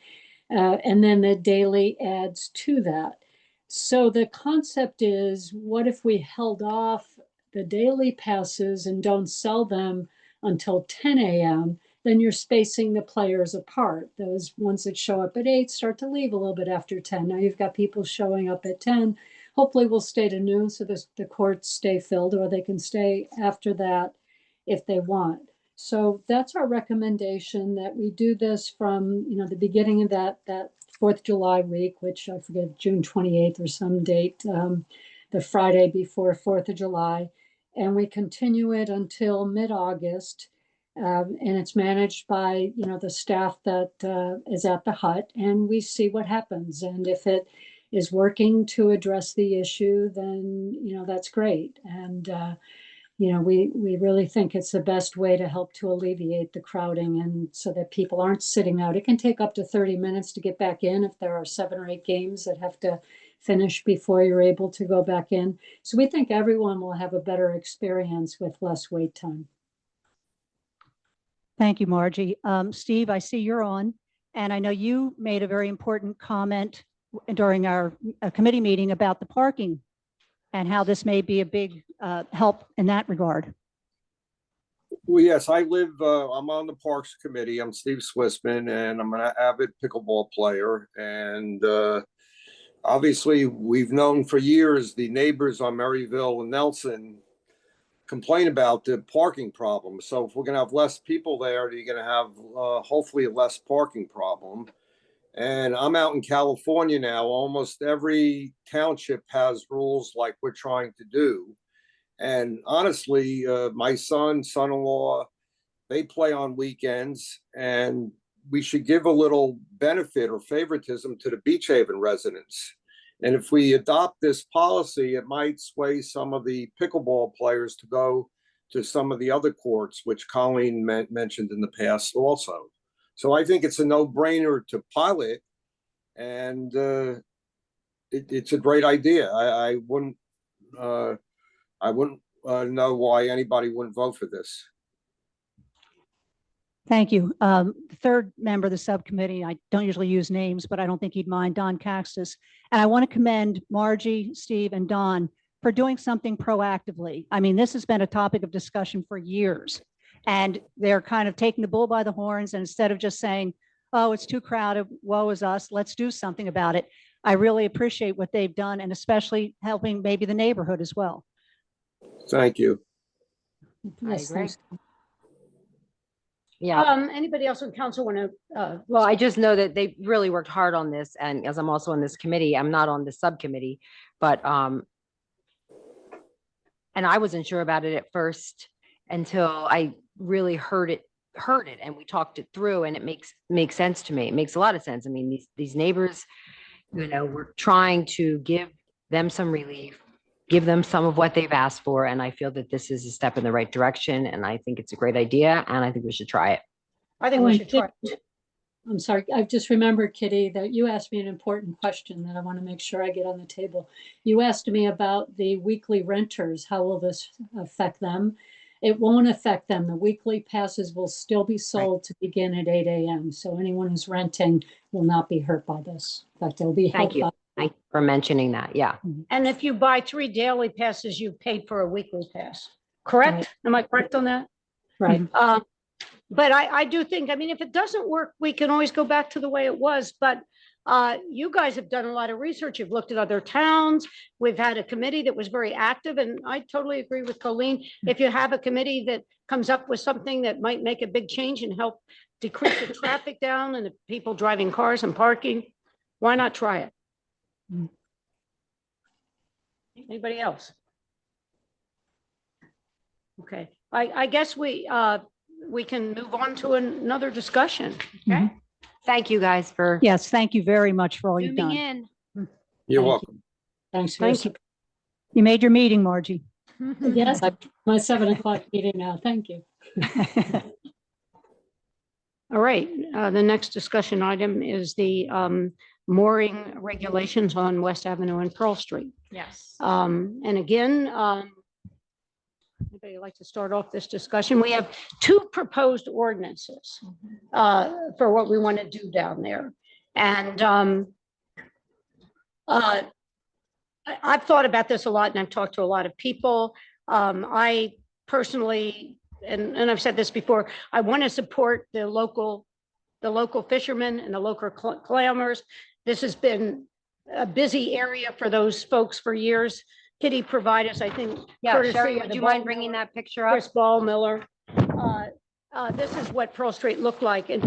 And then the daily adds to that. So the concept is, what if we held off the daily passes and don't sell them until 10 a.m.? Then you're spacing the players apart. Those ones that show up at 8 start to leave a little bit after 10. Now you've got people showing up at 10. Hopefully we'll stay to noon so the courts stay filled, or they can stay after that if they want. So that's our recommendation, that we do this from, the beginning of that 4th of July week, which I forget, June 28th or some date, the Friday before 4th of July. And we continue it until mid-August. And it's managed by, the staff that is at the hut, and we see what happens. And if it is working to address the issue, then, that's great. And, we really think it's the best way to help to alleviate the crowding, and so that people aren't sitting out. It can take up to 30 minutes to get back in if there are 7 or 8 games that have to finish before you're able to go back in. So we think everyone will have a better experience with less wait time. Thank you, Margie. Steve, I see you're on, and I know you made a very important comment during our committee meeting about the parking and how this may be a big help in that regard. Well, yes, I'm on the Parks Committee. I'm Steve Swissman, and I'm an avid pickleball player. And obviously, we've known for years the neighbors on Maryville and Nelson complain about the parking problem. So if we're going to have less people there, you're going to have hopefully a less parking problem. And I'm out in California now. Almost every township has rules like we're trying to do. And honestly, my son-in-law, they play on weekends, and we should give a little benefit or favoritism to the Beach Haven residents. And if we adopt this policy, it might sway some of the pickleball players to go to some of the other courts, which Colleen mentioned in the past also. So I think it's a no-brainer to pilot, and it's a great idea. I wouldn't know why anybody wouldn't vote for this. Thank you. The third member of the subcommittee, I don't usually use names, but I don't think he'd mind, Don Caxton. And I want to commend Margie, Steve, and Don for doing something proactively. I mean, this has been a topic of discussion for years, and they're kind of taking the bull by the horns, and instead of just saying, oh, it's too crowded, woe is us, let's do something about it. I really appreciate what they've done, and especially helping maybe the neighborhood as well. Thank you. I Yes, agree. thanks. Yeah. Anybody else on council want to? Well, I just know that they really worked hard on this, and as I'm also on this committee, I'm not on the subcommittee, but and I wasn't sure about it at first until I really heard it, and we talked it through, and it makes sense to me. It makes a lot of sense. I mean, these neighbors, we're trying to give them some relief, give them some of what they've asked for, and I feel that this is a step in the right direction, and I think it's a great idea, and I think we should try it. I think we should try. I'm sorry, I've just remembered, Kitty, that you asked me an important question that I want to make sure I get on the table. You asked me about the weekly renters. How will this affect them? It won't affect them. The weekly passes will still be sold to begin at 8 a.m. So anyone who's renting will not be hurt by this. In fact, they'll be Thank helped you. by. Thank you for mentioning that. Yeah. And if you buy 3 daily passes, you paid for a weekly pass. Correct? Right. Am I correct on that? Right. But I do think, I mean, if it doesn't work, we can always go back to the way it was. But you guys have done a lot of research. You've looked at other towns. We've had a committee that was very active. And I totally agree with Colleen. If you have a committee that comes up with something that might make a big change and help decrease the traffic down and the people driving cars and parking, why not try it? Anybody else? Okay, I guess we can move on to another discussion. Okay. Thank you guys for Yes, thank you very much for all you've zooming done. in. You're Thank welcome. Thanks. Thank you. You made your meeting, Margie. Yes, my 7 o'clock meeting now. Thank you. All right, the next discussion item is the mooring regulations on West Avenue and Pearl Street. Yes. And again, anybody would like to start off this discussion? We have two proposed ordinances for what we want to do down there. And I've thought about this a lot and I've talked to a lot of people. I personally, and I've said this before, I want to support the local fishermen and the local clammers. This has been a busy area for those folks for years. Kitty provided us, I think. Yeah, courtesy Sherry, of would the you mind Ball bringing Miller- that picture up? Chris Ball Miller. This is what Pearl Street looked like. And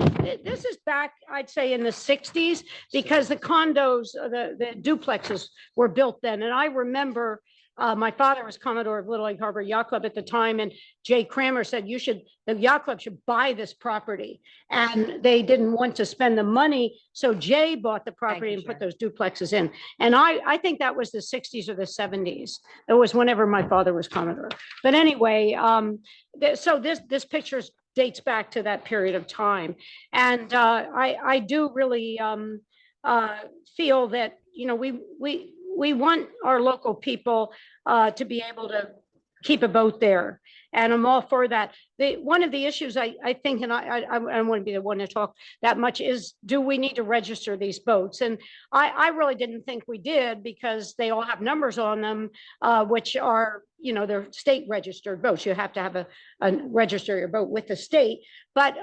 this is back, I'd say, in the 60s, because the condos, the duplexes were built then. And I remember my father was Commodore of Little Egg Harbor Yacht Club at the time, and Jay Kramer said, the yacht club should buy this property. And they didn't want to spend the money, so Jay bought the property and put those duplexes in. And I think that was the 60s or the 70s. It was whenever my father was Commodore. But anyway, so this picture dates back to that period of time. And I do really feel that, we want our local people to be able to keep a boat there. And I'm all for that. One of the issues I think, and I don't want to be the one to talk that much, is do we need to register these boats? And I really didn't think we did, because they all have numbers on them, which are, they're state registered boats. You have to have register your boat with the state. But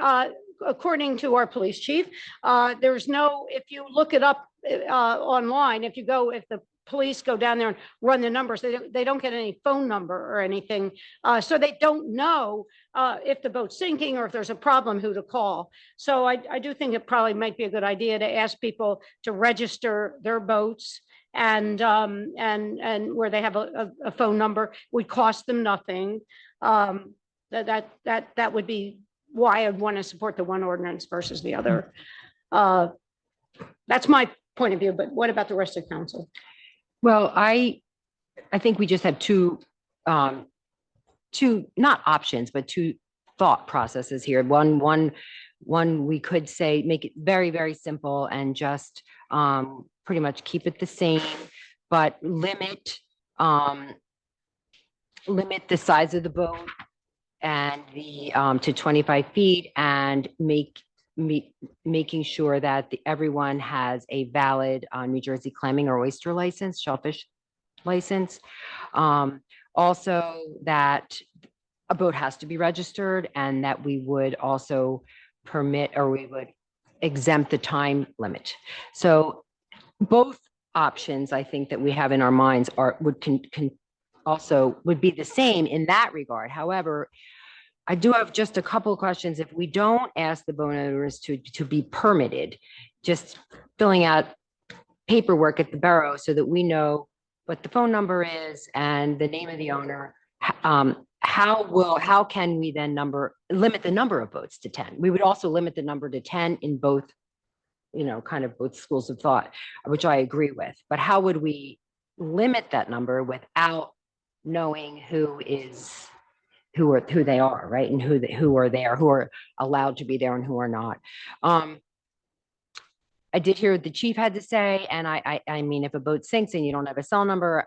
according to our police chief, there's no, if you look it up online, if the police go down there and run the numbers, they don't get any phone number or anything. So they don't know if the boat's sinking or if there's a problem, who to call. So I do think it probably might be a good idea to ask people to register their boats, and where they have a phone number. Would cost them nothing. That would be why I'd want to support the one ordinance versus the other. That's my point of view, but what about the rest of council? Well, I think we just have two not options, but two thought processes here. One, we could say, make it very, very simple and just pretty much keep it the same, but limit the size of the boat and the to 25 feet, and making sure that everyone has a valid New Jersey clamming or oyster license, shellfish license. Also, that a boat has to be registered, and that we would also permit, or we would exempt the time limit. So both options, I think, that we have in our minds would be the same in that regard. However, I do have just a couple of questions. If we don't ask the boat owners to be permitted, just filling out paperwork at the borough so that we know what the phone number is and the name of the owner, how can we then limit the number of boats to 10? We would also limit the number to 10 in both, kind of both schools of thought, which I agree with. But how would we limit that number without knowing who they are, right? And who are there, who are allowed to be there and who are not. I did hear what the chief had to say. And I mean, if a boat sinks and you don't have a cell number,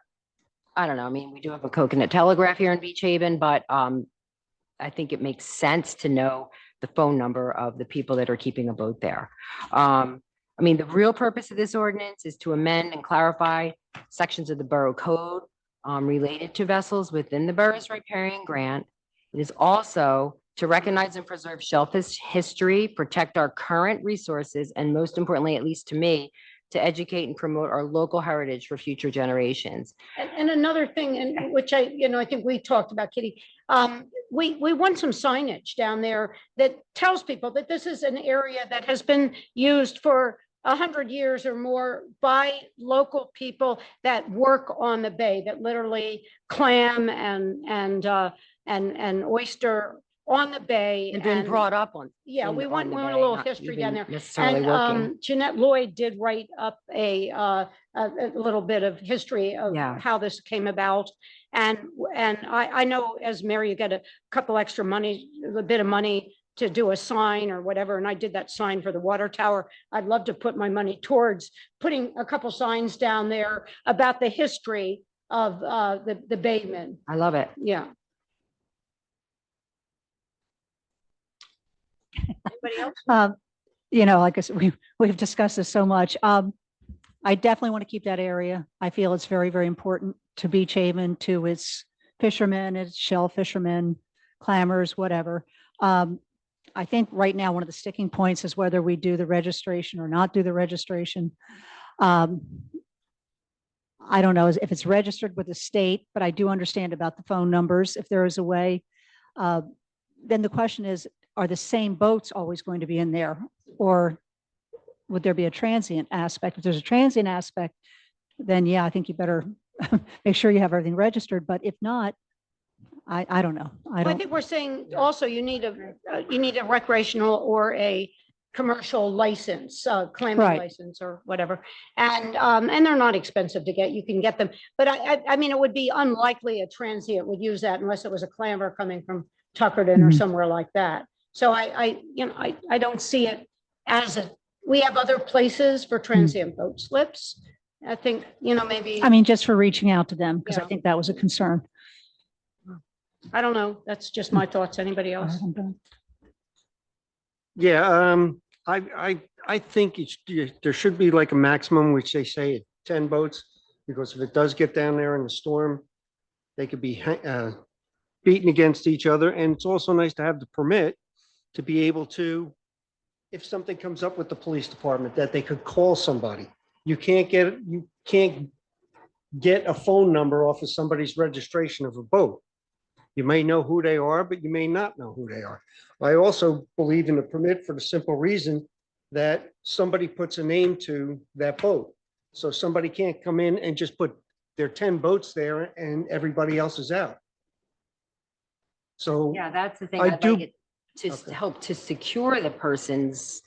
I don't know. I mean, we do have a Coconut Telegraph here in Beach Haven, but I think it makes sense to know the phone number of the people that are keeping a boat there. I mean, the real purpose of this ordinance is to amend and clarify sections of the borough code related to vessels within the borough's riparian grant. It is also to recognize and preserve shellfish history, protect our current resources, and most importantly, at least to me, to educate and promote our local heritage for future generations. And another thing, and which I think we talked about, Kitty, we want some signage down there that tells people that this is an area that has been used for 100 years or more by local people that work on the bay, that literally clam and oyster on the bay. And been brought up on. Yeah, we want the a bay, little not history even down there. Necessarily working. And Jeanette Lloyd did write up a little bit of history of how this came about. And I know, as mayor, you get a couple extra money, a bit of money to do a sign or whatever. And I did that sign for the water tower. I'd love to put my money towards putting a couple signs down there about the history of the baymen. I love it. Yeah. Anybody else? Like I said, we've discussed this so much. I definitely want to keep that area. I feel it's very, very important to Beach Haven, to its fishermen, its shell fishermen, clammers, whatever. I think right now, one of the sticking points is whether we do the registration or not do the registration. I don't know if it's registered with the state, but I do understand about the phone numbers, if there is a way. Then the question is, are the same boats always going to be in there? Or would there be a transient aspect? If there's a transient aspect, then yeah, I think you better make sure you have everything registered. But if not, I don't know. I I don't, think we're saying also you need a recreational or a commercial license, clamming Right. license or whatever. And they're not expensive to get. You can get them. But I mean, it would be unlikely a transient would use that unless it was a clammer coming from Tuckerton or Mhm. somewhere like that. So I don't see it as we have other places for transient boat slips. I think, maybe, I mean, just for reaching out to them, because I Yeah. think that was a concern. I don't know. That's just my thoughts. Anybody else? Yeah, I think there should be like a maximum, which they say 10 boats, because if it does get down there in the storm, they could be beaten against each other. And it's also nice to have the permit to be able to, if something comes up with the police department, that they could call somebody. You can't get a phone number off of somebody's registration of a boat. You may know who they are, but you may not know who they are. I also believe in a permit for the simple reason that somebody puts a name to that boat. So somebody can't come in and just put their 10 boats there and everybody else is out. So Yeah, that's the thing. I I'd do- like it to Okay. help to secure the person's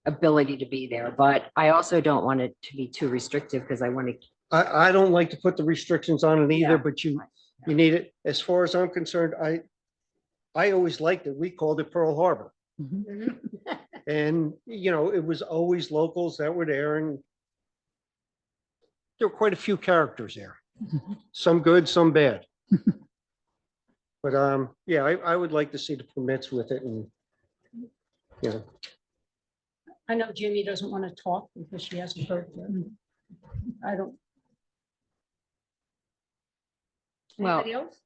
ability to be there, but I also don't want it to be too restrictive because I want to. I don't like to put the restrictions on it either, Yeah. but you need it. As far as I'm concerned, I always liked it. We called it Pearl Harbor. And, it was always locals that were there, and there were quite a few characters there. Some good, some bad. But, yeah, I would like to see the permits with it and, I know Jimmy doesn't want to talk because she hasn't heard. I don't. Well- Anybody else?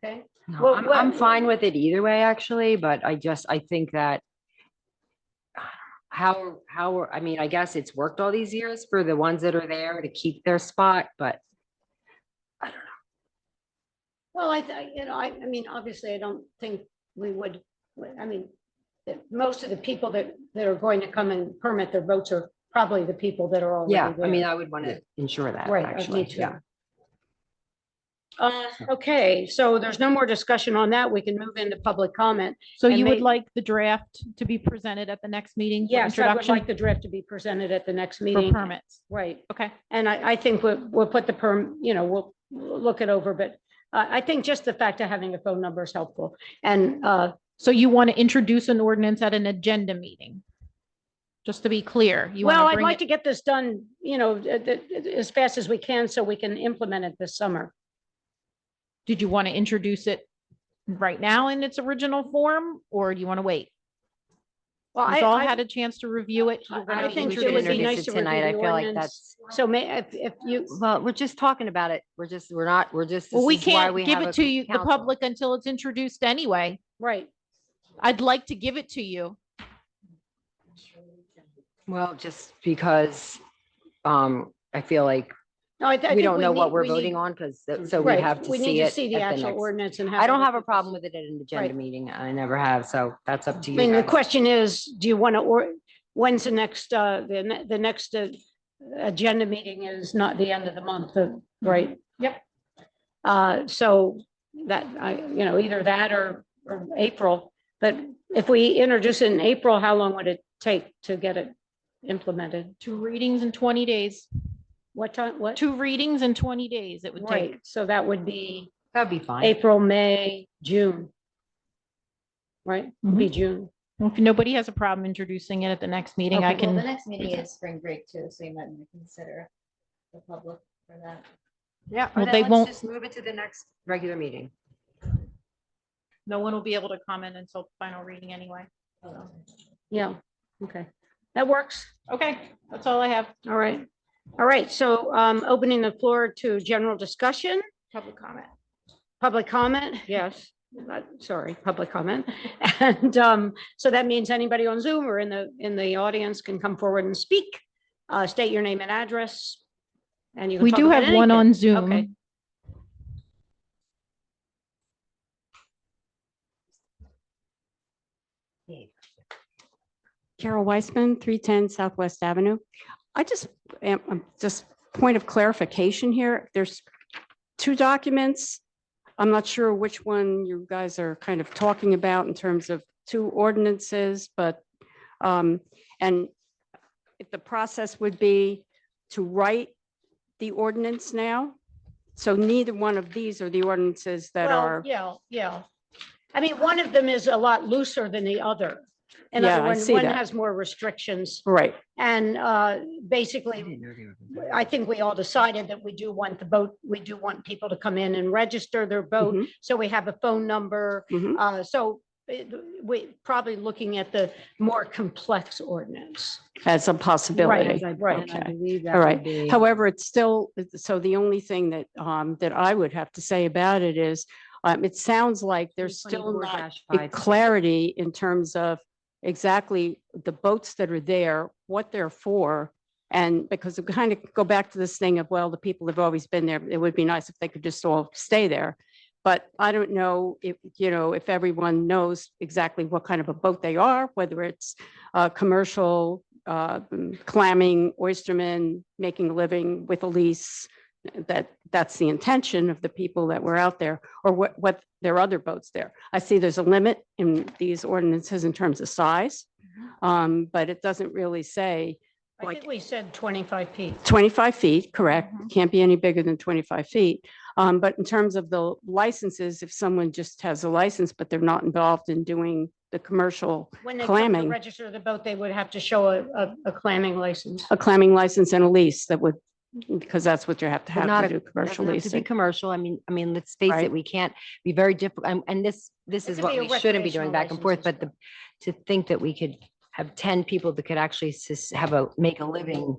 Okay, No, Well, I'm what- fine with it either way, actually, but I think that I mean, I guess it's worked all these years for the ones that are there to keep their spot, but well, I mean, obviously, I don't think we would, I mean, that most of the people that are going to come and permit their boats are probably the people that are already yeah, I mean, there. I would want to ensure that, Right, actually, me too. yeah. Okay, so there's no more discussion on that. We can move into public comment. So And you would may- like the draft to be presented at the next meeting for Yes, I would introduction like the draft to be presented at the next for meeting. permits? Right. Okay. And I think we'll put the we'll look it over, but I think just the fact of having a phone number is helpful. And So you want to introduce an ordinance at an agenda meeting? Just to be clear, you well, want to I'd bring like it, to get this done, as fast as we can so we can implement it this summer. did you want to introduce it right now in its original form, or do you want to wait? Well, You've all had a chance to review it. I You're gonna think We it should would be introduce nice it to review tonight. I the feel like ordinance. that's, So if you, well, we're just talking about it. We're just, Well, we this is why can't we give have it a to you, the council. public, until it's introduced anyway. right. I'd like to give it to you. Well, just because, I feel like No, I we think don't know what need- we're we need- voting on, because, so we right, have to we need see to it see the at the actual next. ordinance and. I don't it have a look at problem this. with it at an agenda Right. meeting. I never have, so that's up to I you mean, the guys. question is, do you want to, when's the next, the next agenda meeting is not the end of the month, right? Yep. So that, either that or April, but if we introduce it in April, how long would it take to get it implemented? 2 readings in 20 days. What time, what? 2 readings in 20 days it would take. Right, so that would be That'd be fine. April, May, June. Right, be June. Well, if nobody has a problem introducing it at the next meeting, I Okay. Well, the can, next meeting is spring break too, so you might want to consider the public for that. Yeah, Well, or they then won't- let's just move it to the next regular meeting. no one will be able to comment until final reading anyway. Yeah, okay. That works. Okay, that's all I have. All right. All right, so opening the floor to general discussion, Public comment. public comment, yes. Sorry, public comment. And so that means anybody on Zoom or in the audience can come forward and speak. State your name and address. And you can We talk do about have one anything. on Zoom. Okay. Carol Weissman, 310 Southwest Avenue. I'm just point of clarification here. There's two documents. I'm not sure which one you guys are kind of talking about in terms of two ordinances, but, and if the process would be to write the ordinance now. So neither one of these are the ordinances that Well, are, yeah. I mean, one of them is a lot looser than the other. In Yeah, other I words, see one that. has more restrictions. right. And basically, I think we all decided that we do want the vote, we do want people to come in and register their vote. Mhm. So we have a phone number. Mhm. So we probably looking at the more complex ordinance. As a possibility. Right. Okay. All right. However, it's still, so the only thing that, that I would have to say about it is, it sounds like there's still not a clarity in terms of exactly the boats that are there, what they're for. And because it kind of go back to this thing of, well, the people have always been there. It would be nice if they could just all stay there. But I don't know if, if everyone knows exactly what kind of a boat they are, whether it's commercial, clamming, oystermen, making a living with a lease, that's the intention of the people that were out there, or what there are other boats there. I see there's a limit in these ordinances in terms of size, but it doesn't really say I think we said 25 feet. 25 feet, correct? Can't be any bigger than 25 feet. But in terms of the licenses, if someone just has a license, but they're not involved in doing the commercial When they come to clamming, register the boat, they would have to show a clamming license. a clamming license and a lease that would, because that's what you have to But have not to a- do commercial doesn't have to be leasing. commercial. I mean, let's face Right. it, we can't be very difficult. And this It is could what be a we shouldn't be recreational doing back and forth, license but as to think that we could have 10 people that could actually make a living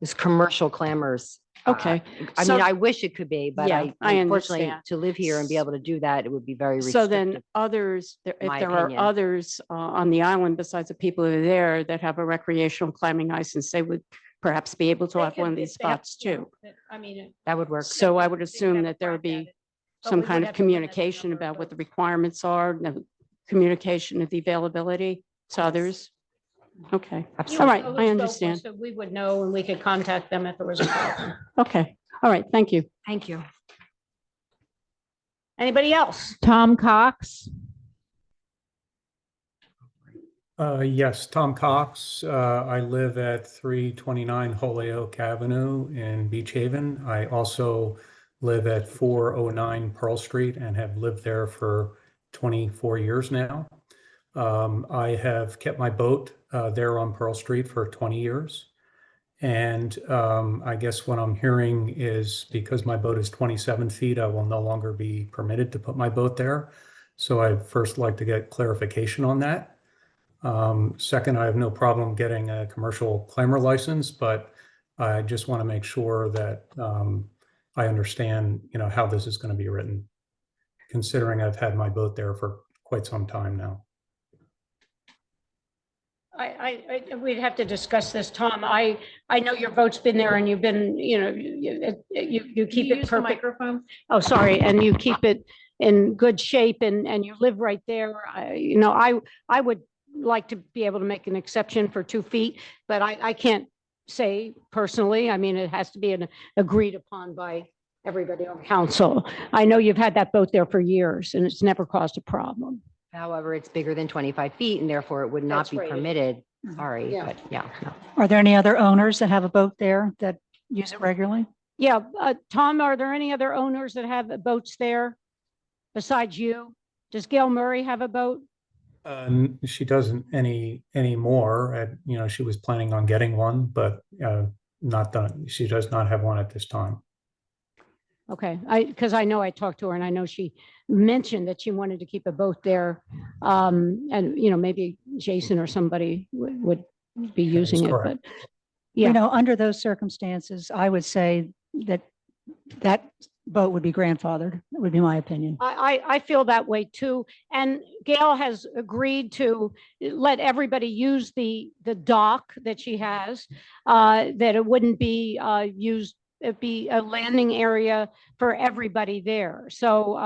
as commercial clammers. Okay. I So- mean, I wish it could be, but Yeah, I I unfortunately, understand. to live here and be able to do that, it would be very So then restrictive. others, if my there are opinion. others on the island besides the people that are there that have a recreational clamming license, they would perhaps be able to They have one of could- these if they have- spots too. I mean, That would work. So I could- would they could assume have a that there would crack at be it. But some we kind would of have to limit the communication number of about what the boats. requirements are, the communication of the availability to others. Okay, You all would right, know whose I boat understand. was, so we would know and we could contact them if there was a problem. Okay, all right, thank you. Thank you. Anybody else? Tom Cox. Yes, Tom Cox. I live at 329 Holyoke Avenue in Beach Haven. I also live at 409 Pearl Street and have lived there for 24 years now. I have kept my boat there on Pearl Street for 20 years. And I guess what I'm hearing is because my boat is 27 feet, I will no longer be permitted to put my boat there. So I'd first like to get clarification on that. Second, I have no problem getting a commercial clamor license, but I just want to make sure that I understand, how this is going to be written, considering I've had my boat there for quite some time now. We'd have to discuss this, Tom. I know your boat's been there and you've been, you keep it Use the perfect. microphone. Oh, sorry, and you keep it in good shape and you live right there. I would like to be able to make an exception for 2 feet, but I can't say personally. I mean, it has to be agreed upon by everybody on council. I know you've had that boat there for years and it's never caused a problem. However, it's bigger than 25 feet and therefore it would not That's be right. permitted. Sorry, Yeah. but yeah. No. Are there any other owners that have a boat there that use it regularly? Yeah, Tom, are there any other owners that have boats there besides you? Does Gail Murray have a boat? She doesn't anymore. She was planning on getting one, but not done. She does not have one at this time. Okay, because I know I talked to her and I know she mentioned that she wanted to keep a boat there. And, you know, maybe Jason or somebody would be using it, but correct. yeah. You know, under those circumstances, I would say that that boat would be grandfathered. That would be my opinion. I feel that way too. And Gail has agreed to let everybody use the dock that she has, that it wouldn't be used, it'd be a landing area for everybody there. So,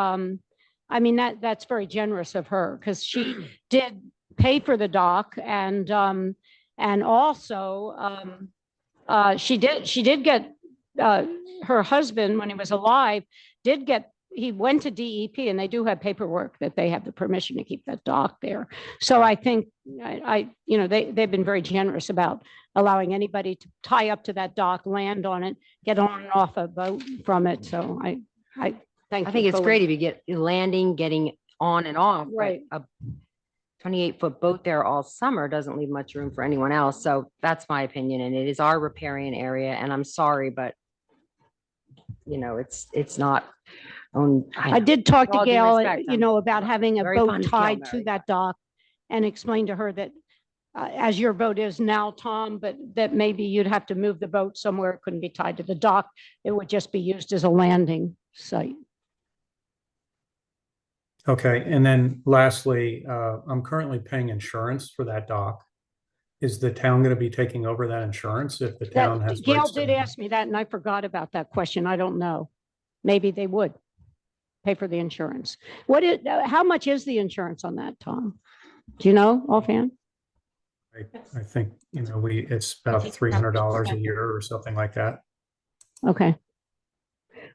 I mean, that's very generous of her because she did pay for the dock and also, she did get, her husband, when he was alive, he went to DEP and they do have paperwork that they have the permission to keep that dock there. So I think you know, they've been very generous about allowing anybody to tie up to that dock, land on it, get on and off a boat from it. So I thank you. I think it's for- great if you get landing, getting on and off. but Right. A 28-foot boat there all summer doesn't leave much room for anyone else. So that's my opinion. And it is our riparian area. And I'm sorry, but you know, it's not. I did talk With to all due Gail, respect, you I'm know, about having a very boat fond of Gail tied to Murray, that dock and explain to her that as your boat is now, Tom, but that maybe you'd have to move the boat somewhere. It couldn't be tied to the dock. It would just be used as a landing site. Okay, and then lastly, I'm currently paying insurance for that dock. Is the town going to be taking over that insurance if the town has? Gail rights to did it? ask me that and I forgot about that question. I don't know. Maybe they would pay for the insurance. How much is the insurance on that, Tom? Do you know offhand? I think, you know, it's about $300 a year or something like that. Okay.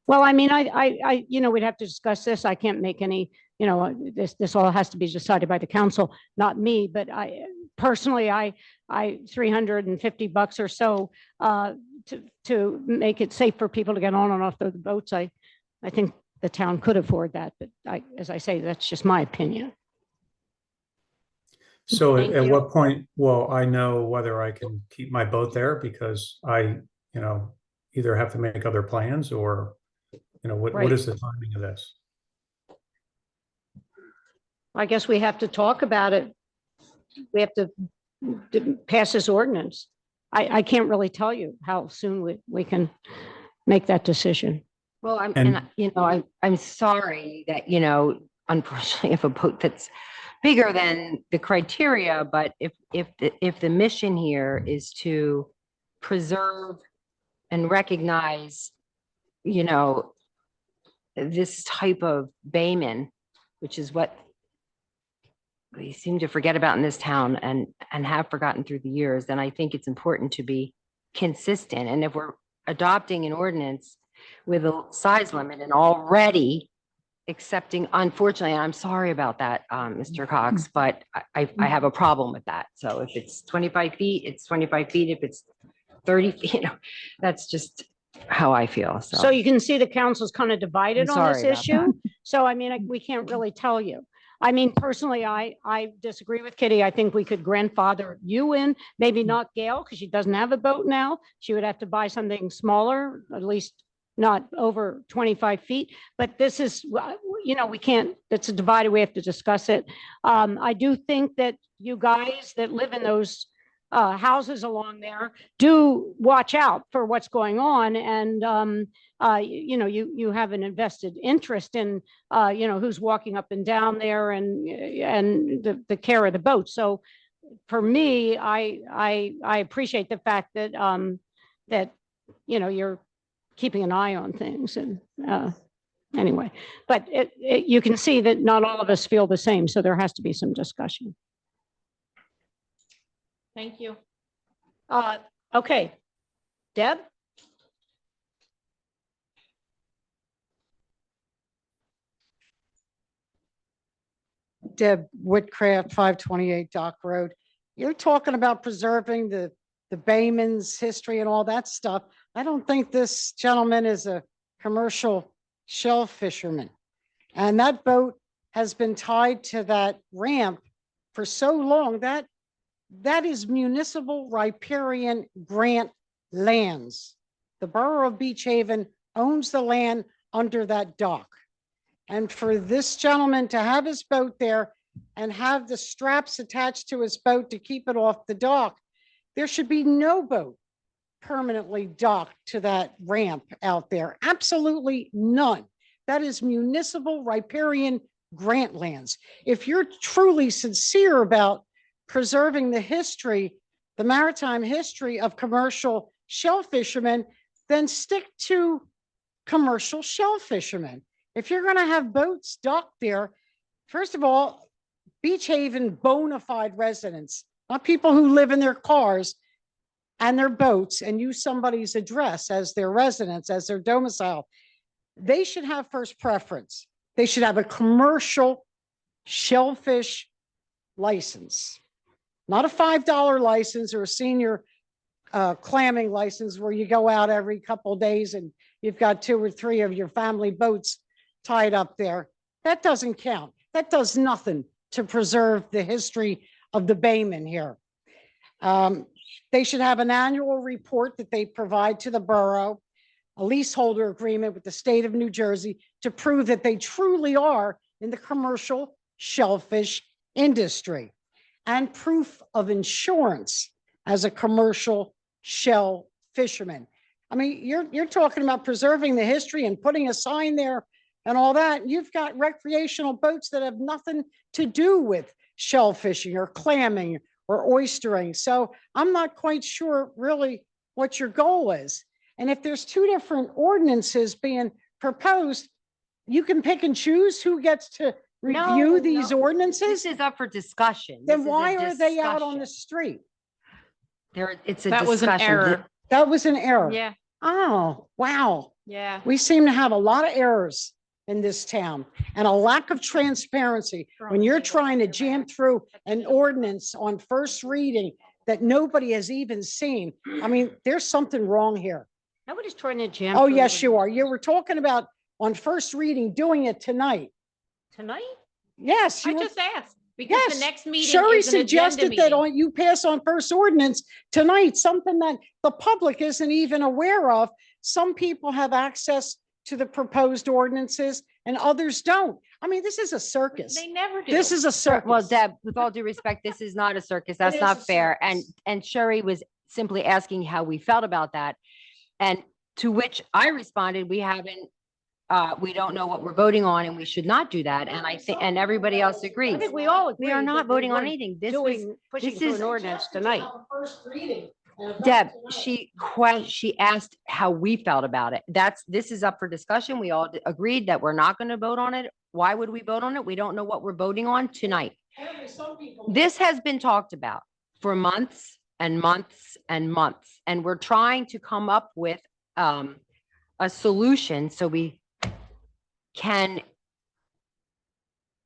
Well, I mean, you know, we'd have to discuss this. I can't make any, you know, this all has to be decided by the council, not me, but personally, I $350 or so, to make it safe for people to get on and off the boats. I think the town could afford that, but as I say, that's just my opinion. So Thank at you. what point will I know whether I can keep my boat there? Because I, you know, either have to make other plans or, you know, what Right. is the timing of this? I guess we have to talk about it. We have to pass this ordinance. I can't really tell you how soon we can make that decision. Well, And- you know, I'm sorry that, you know, unfortunately, if a boat that's bigger than the criteria, but if the mission here is to preserve and recognize, you know, this type of bayman, which is what we seem to forget about in this town and have forgotten through the years, then I think it's important to be consistent. And if we're adopting an ordinance with a size limit and already accepting, unfortunately, and I'm sorry about that, Mr. Cox, but I have a problem with that. So if it's 25 feet, it's 25 feet. If it's 30 feet, you know, that's just how I feel. So you can see the council's kind of divided I'm on this sorry about issue. So I mean, we can't really tell you. I mean, personally, I disagree with Kitty. I think we could grandfather you in, maybe not Gail, because she doesn't have a boat now. She would have to buy something smaller, at least not over 25 feet. But this is, you know, we can't, it's a divided, we have to discuss it. I do think that you guys that live in those houses along there do watch out for what's going on. And, you know, you have an invested interest in, you know, who's walking up and down there and the care of the boat. So for me, I appreciate the fact that, that, you know, you're keeping an eye on things and, anyway, but you can see that not all of us feel the same. So there has to be some discussion. Thank you. Okay. Deb? Deb Woodcraft, 528 Dock Road. You're talking about preserving the Bayman's history and all that stuff. I don't think this gentleman is a commercial shell fisherman. And that boat has been tied to that ramp for so long that is municipal riparian grant lands. The borough of Beach Haven owns the land under that dock. And for this gentleman to have his boat there and have the straps attached to his boat to keep it off the dock, there should be no boat permanently docked to that ramp out there. Absolutely none. That is municipal riparian grant lands. If you're truly sincere about preserving the history, the maritime history of commercial shell fishermen, then stick to commercial shell fishermen. If you're going to have boats docked there, first of all, Beach Haven bona fide residents, not people who live in their cars and their boats and use somebody's address as their residence, as their domicile, they should have first preference. They should have a commercial shellfish license, not a $5 license or a senior clamming license where you go out every couple of days and you've got 2 or 3 of your family boats tied up there. That doesn't count. That does nothing to preserve the history of the Bayman here. They should have an annual report that they provide to the borough, a leaseholder agreement with the state of New Jersey to prove that they truly are in the commercial shellfish industry, and proof of insurance as a commercial shell fisherman. I mean, you're talking about preserving the history and putting a sign there and all that. You've got recreational boats that have nothing to do with shell fishing or clamming or oystering. So I'm not quite sure really what your goal is. And if there's 2 different ordinances being proposed, you can pick and choose who gets to review these ordinances. This is up for discussion. Then why are they out on the street? It's a That was an discussion. error. That was an error. Yeah, Oh, wow. yeah. We seem to have a lot of errors in this town and a lack of transparency when you're trying to jam through an ordinance on first reading that nobody has even seen. I mean, there's something wrong here. Nobody's trying to jam. Oh, through yes, it. you are. You were talking about on first reading, doing it tonight. Tonight? Yes. I you were- just asked because Yes, the next meeting Sherry is an agenda suggested that meeting. you pass on first ordinance tonight, something that the public isn't even aware of. Some people have access to the proposed ordinances and others don't. I mean, this is a circus. They never do. This is a circus. Well, Deb, with all due respect, this is not a circus. That's is not a fair. circus. And Sherry was simply asking how we felt about that. And to which I responded, we don't know what we're voting on and we should not do that. And I think, and everybody else I agrees. think we all agree. We are not that voting on weren't anything. This was, pushing this through is- an ordinance tonight. First reading. Deb, she asked how we felt about it. This is up for discussion. We all agreed that we're not going to vote on it. Why would we vote on it? We don't know what we're voting on tonight. This has been talked about for months and months and months, and we're trying to come up with a solution so we can,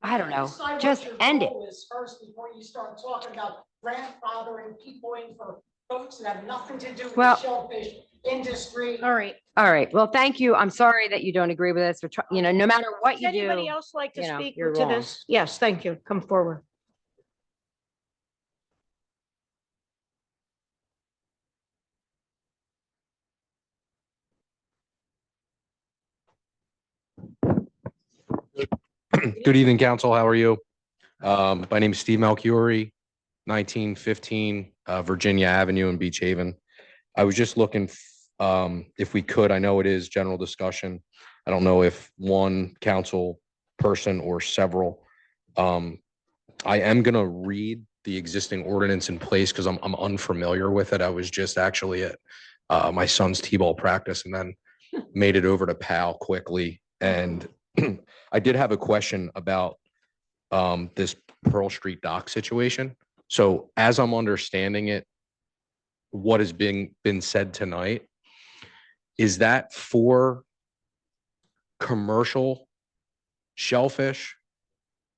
I don't know, just end it. First, before you start talking about grandfathering people in for boats that have nothing to do with Well- the shellfish industry. All right. All right. Well, thank you. I'm sorry that you don't agree with us. No matter what Does you do. anybody else like to you know, speak you're to wrong. this? Yes, thank you. Come forward. Good evening, council. How are you? My name is Steve Malchiori, 1915 Virginia Avenue in Beach Haven. I was just looking if we could, I know it is general discussion. I don't know if one council person or several. I am gonna read the existing ordinance in place because I'm unfamiliar with it. I was just actually at my son's t-ball practice and then made it over to PAL quickly. And I did have a question about this Pearl Street dock situation. So as I'm understanding it, what is being been said tonight, is that for commercial shellfish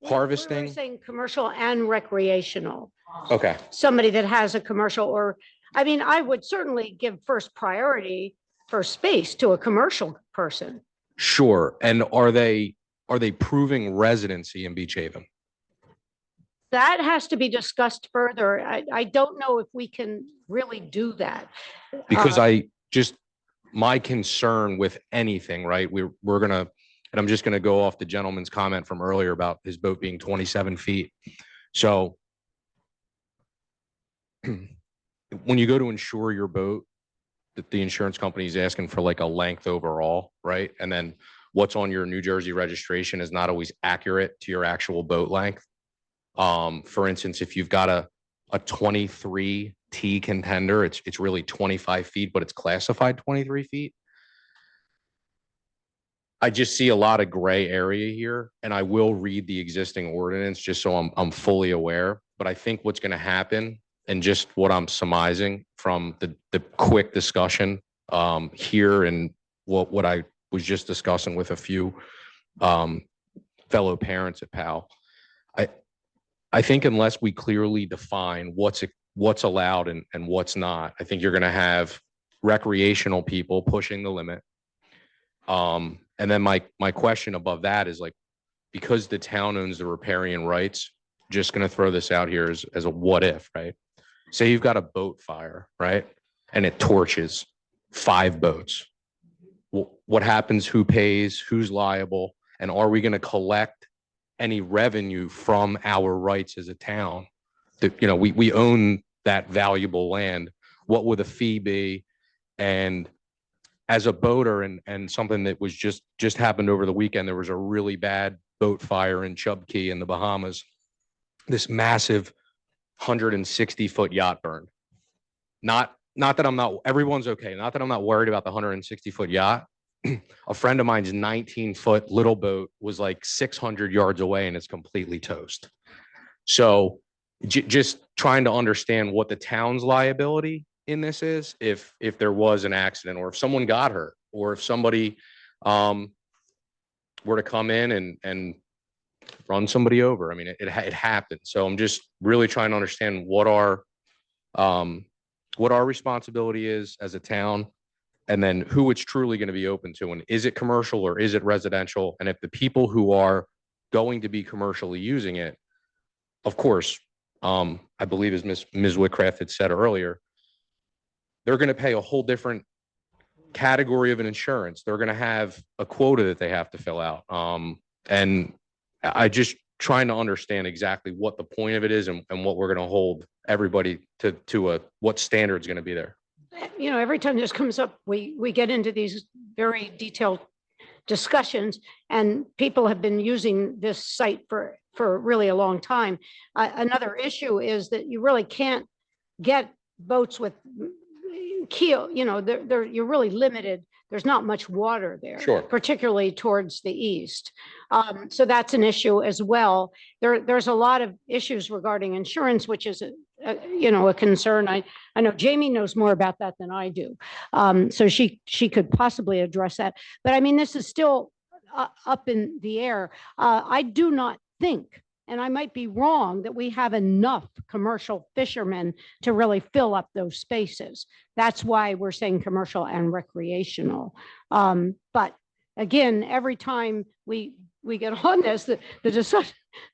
We're harvesting? saying commercial and recreational. Okay, Somebody that has a commercial or, I mean, I would certainly give first priority for space to a commercial person. sure. And are they proving residency in Beach Haven? That has to be discussed further. I don't know if we can really do that. Because Uh, I just my concern with anything, right? We're gonna, and I'm just gonna go off the gentleman's comment from earlier about his boat being 27 feet. So when you go to insure your boat, that the insurance company is asking for like a length overall, right? And then what's on your New Jersey registration is not always accurate to your actual boat length. For instance, if you've got a 23 T contender, it's really 25 feet, but it's classified 23 feet. I just see a lot of gray area here, and I will read the existing ordinance just so I'm fully aware. But I think what's going to happen, and just what I'm surmising from the quick discussion here and what I was just discussing with a few fellow parents at PAL, I think unless we clearly define what's allowed and what's not, I think you're going to have recreational people pushing the limit. And then my question above that is like, because the town owns the riparian rights, just going to throw this out here as a what if, right? Say you've got a boat fire, right? And it torches 5 boats. What happens? Who pays? Who's liable? And are we going to collect any revenue from our rights as a town? That, you know, we own that valuable land. What would the fee be? And as a boater, and something that was just happened over the weekend, there was a really bad boat fire in Chub Key in the Bahamas. This massive 160-foot yacht burned. Not that I'm not, everyone's okay. Not that I'm not worried about the 160-foot yacht. A friend of mine's 19-foot little boat was like 600 yards away and it's completely toast. So just trying to understand what the town's liability in this is, if there was an accident, or if someone got hurt, or if somebody were to come in and run somebody over. I mean, it happened. So I'm just really trying to understand what our responsibility is as a town, and then who it's truly going to be open to, and is it commercial or is it residential? And if the people who are going to be commercially using it, of course, I believe as Ms. Whitcraft had said earlier, they're going to pay a whole different category of an insurance. They're going to have a quota that they have to fill out. And I just trying to understand exactly what the point of it is, and what we're going to hold everybody to what standard's going to be there. You know, every time this comes up, we get into these very detailed discussions, and people have been using this site for really a long time. Another issue is that you really can't get boats with keel, you know, you're really limited. There's not much water there, Sure. particularly towards the east. So that's an issue as well. There's a lot of issues regarding insurance, which is a concern. I know Jamie knows more about that than I do. So she could possibly address that. But I mean, this is still up in the air. I do not think, and I might be wrong, that we have enough commercial fishermen to really fill up those spaces. That's why we're saying commercial and recreational. But again, every time we get on this, the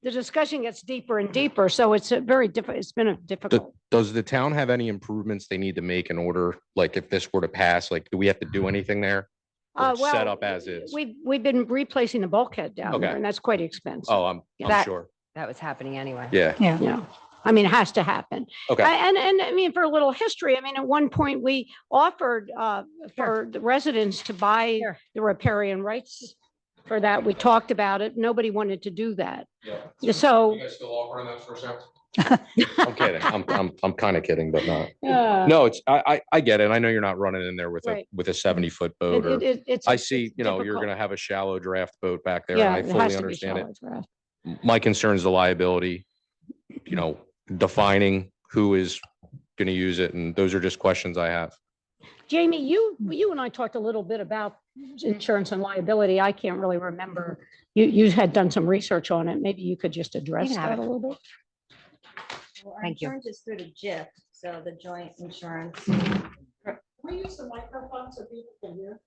discussion gets deeper and deeper. So it's it's been a difficult. Does the town have any improvements they need to make in order, like if this were to pass, like do we have to do anything there? Or it's set up as is? We've been replacing the bulkhead down there, Okay. and that's quite expensive. Oh, I'm sure. That was happening anyway. Yeah. Yeah. I mean, it has to happen. Okay. And I mean, for a little history, I mean, at one point we offered for the residents to buy the riparian rights for that. We talked about it. Nobody wanted to do that. Yeah. So. You guys still offering that for a second? I'm kidding. I'm kind of kidding, but not. Yeah. No, it's I get it. I know you're not running in there with Right. a 70-foot boat. Or It's. I see, it's you know, you're difficult. going to have a shallow draft boat back there. Yeah, And I it has fully to be understand it. shallow draft. My concern is the liability, you know, defining who is going to use it. And those are just questions I have. Jamie, you and I talked a little bit about insurance and liability. I can't really remember. You had done some research on it. Maybe you could just address can have that a it. little bit. Well, our Thank you. insurance is through the JIF, so the joint insurance. Can we use the microphone so people can hear?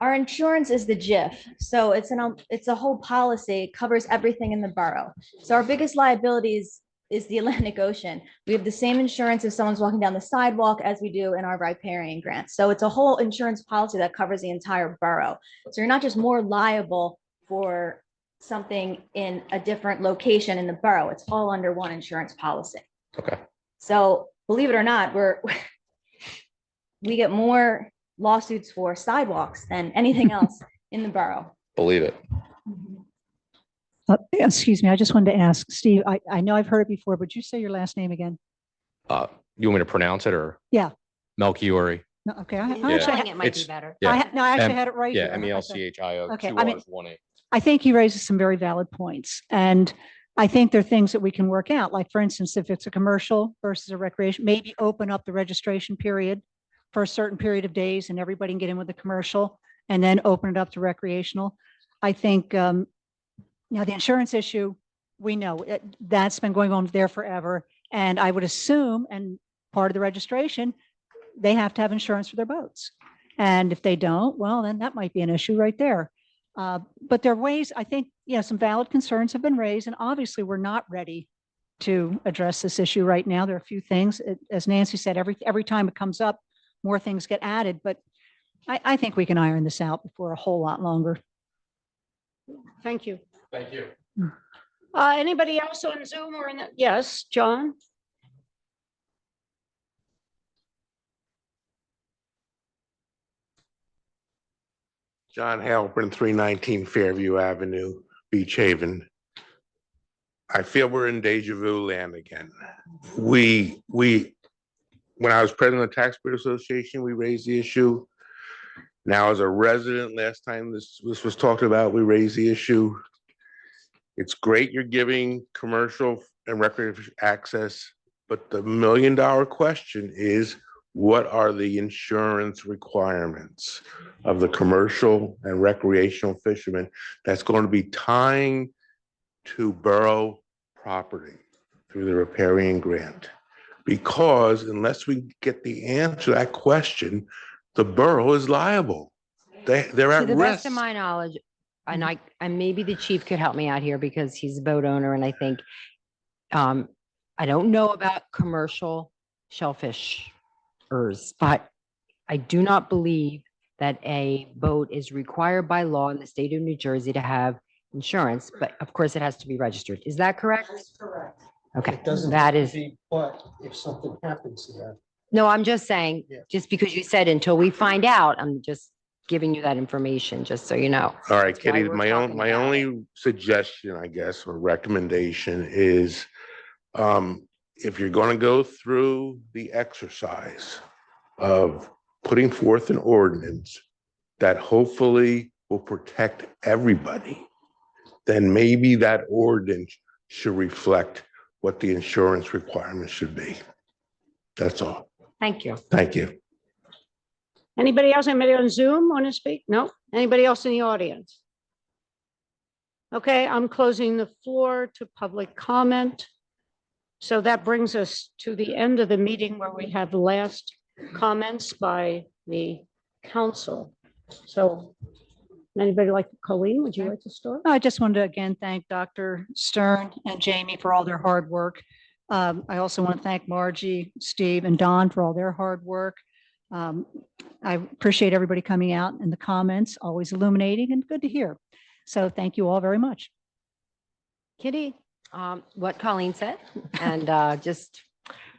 Our insurance is the JIF, so it's a whole policy. It covers everything in the borough. So our biggest liabilities is the Atlantic Ocean. We have the same insurance if someone's walking down the sidewalk as we do in our riparian grants. So it's a whole insurance policy that covers the entire borough. So you're not just more liable for something in a different location in the borough. It's all under one insurance policy. Okay. So believe it or not, we get more lawsuits for sidewalks than anything else in the borough. Believe it. Excuse me, I just wanted to ask, Steve, I know I've heard it before, but would you say your last name again? You want me to pronounce it or? Yeah. Melchiori. No, okay. Yeah. Actually, Spelling it might be It's- better. Yeah. No, I actually had it right. Yeah, here. Melchio, Okay, 2 I mean- R's, 1 A. I think he raises some very valid points. And I think there are things that we can work out. Like, for instance, if it's a commercial versus a recreation, maybe open up the registration period for a certain period of days and everybody can get in with the commercial and then open it up to recreational. I think, the insurance issue, we know that's been going on there forever. And I would assume, and part of the registration, they have to have insurance for their boats. And if they don't, well, then that might be an issue right there. But there are ways, I think, some valid concerns have been raised, and obviously we're not ready to address this issue right now. There are a few things, as Nancy said, every time it comes up, more things get added, but I think we can iron this out before a whole lot longer. Thank you. Thank you. Anybody else on Zoom or in the, yes, John? John Halpern, 319 Fairview Avenue, Beach Haven. I feel we're in deja vu land again. When I was president of the Taxpayer Association, we raised the issue. Now, as a resident, last time this was talked about, we raised the issue. It's great you're giving commercial and recreational access, but the $1 million question is, what are the insurance requirements of the commercial and recreational fishermen that's going to be tying to borough property through the riparian grant? Because unless we get the answer to that question, the borough is liable. They're To at the best risk. of my knowledge, and maybe the chief could help me out here because he's a boat owner and I think, I don't know about commercial shellfishers, but I do not believe that a boat is required by law in the state of New Jersey to have insurance, but of course it has to be registered. Is that correct? That's correct. Okay, It doesn't that have is, to be, but if something happens there. no, I'm just saying, Yeah. just because you said until we find out, I'm just giving you that information, just so you know. All right, That's why Kitty, we're my talking about only suggestion, I guess, or recommendation is, if you're gonna go through the exercise of putting forth an ordinance that hopefully will protect everybody, then maybe that ordinance should reflect what the insurance requirements should be. That's all. Thank you. Thank you. Anybody else? Anybody on Zoom want to speak? No? Anybody else in the audience? Okay, I'm closing the floor to public comment. So that brings us to the end of the meeting where we have last comments by the council. So anybody like, Colleen, would you like to start? I just wanted to again thank Dr. Stern and Jamie for all their hard work. I also want to thank Margie, Steve, and Don for all their hard work. I appreciate everybody coming out and the comments, always illuminating and good to hear. So thank you all very much. Kitty? What Colleen said, and just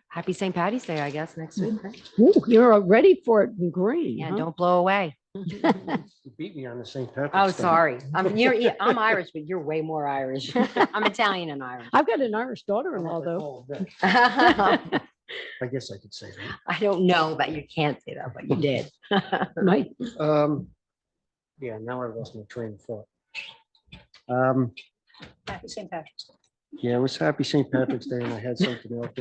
happy St. Patty's Day, I guess, next week. right? Ooh, you're ready for it in green, Yeah, huh? don't blow away. You beat me on the St. Patrick's. Oh, Day. sorry. I'm Irish, but you're way more Irish. I'm Italian and Irish. I've got an Irish daughter-in-law, though. I I guess I could say that. don't know that you can't say that, but you did. Right. Yeah, now I lost my train of thought. Happy St. Patrick's Day. Yeah, it was happy St. Patrick's Day and I had something else.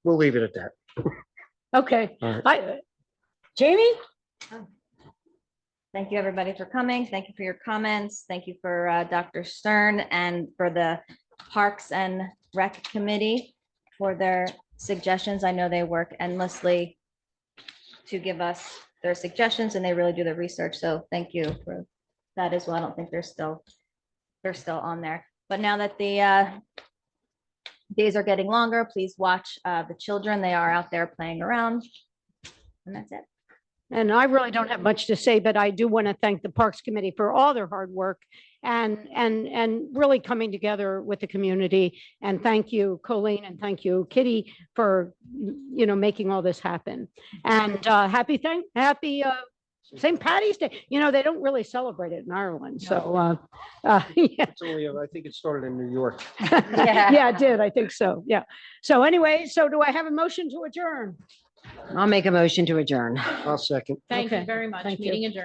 We'll leave it at that. Okay. All right. Jamie? Thank you, everybody, for coming. Thank you for your comments. Thank you for Dr. Stern and for the Parks and Rec Committee for their suggestions. I know they work endlessly to give us their suggestions and they really do the research. So thank you for that as well. I don't think they're still on there. But now that the days are getting longer, please watch the children. They are out there playing around. And that's it. And I really don't have much to say, but I do want to thank the Parks Committee for all their hard work and really coming together with the community. And thank you, Colleen, and thank you, Kitty, for, making all this happen. And happy St. Patty's Day. They don't really celebrate it in Ireland. So, yeah. It's only, I think it started in New York. Yeah, it did. I think so. Yeah. So anyway, do I have a motion to adjourn? I'll make a motion to adjourn. I'll second. Thank you Okay. very much. Thank you. Meeting adjourned.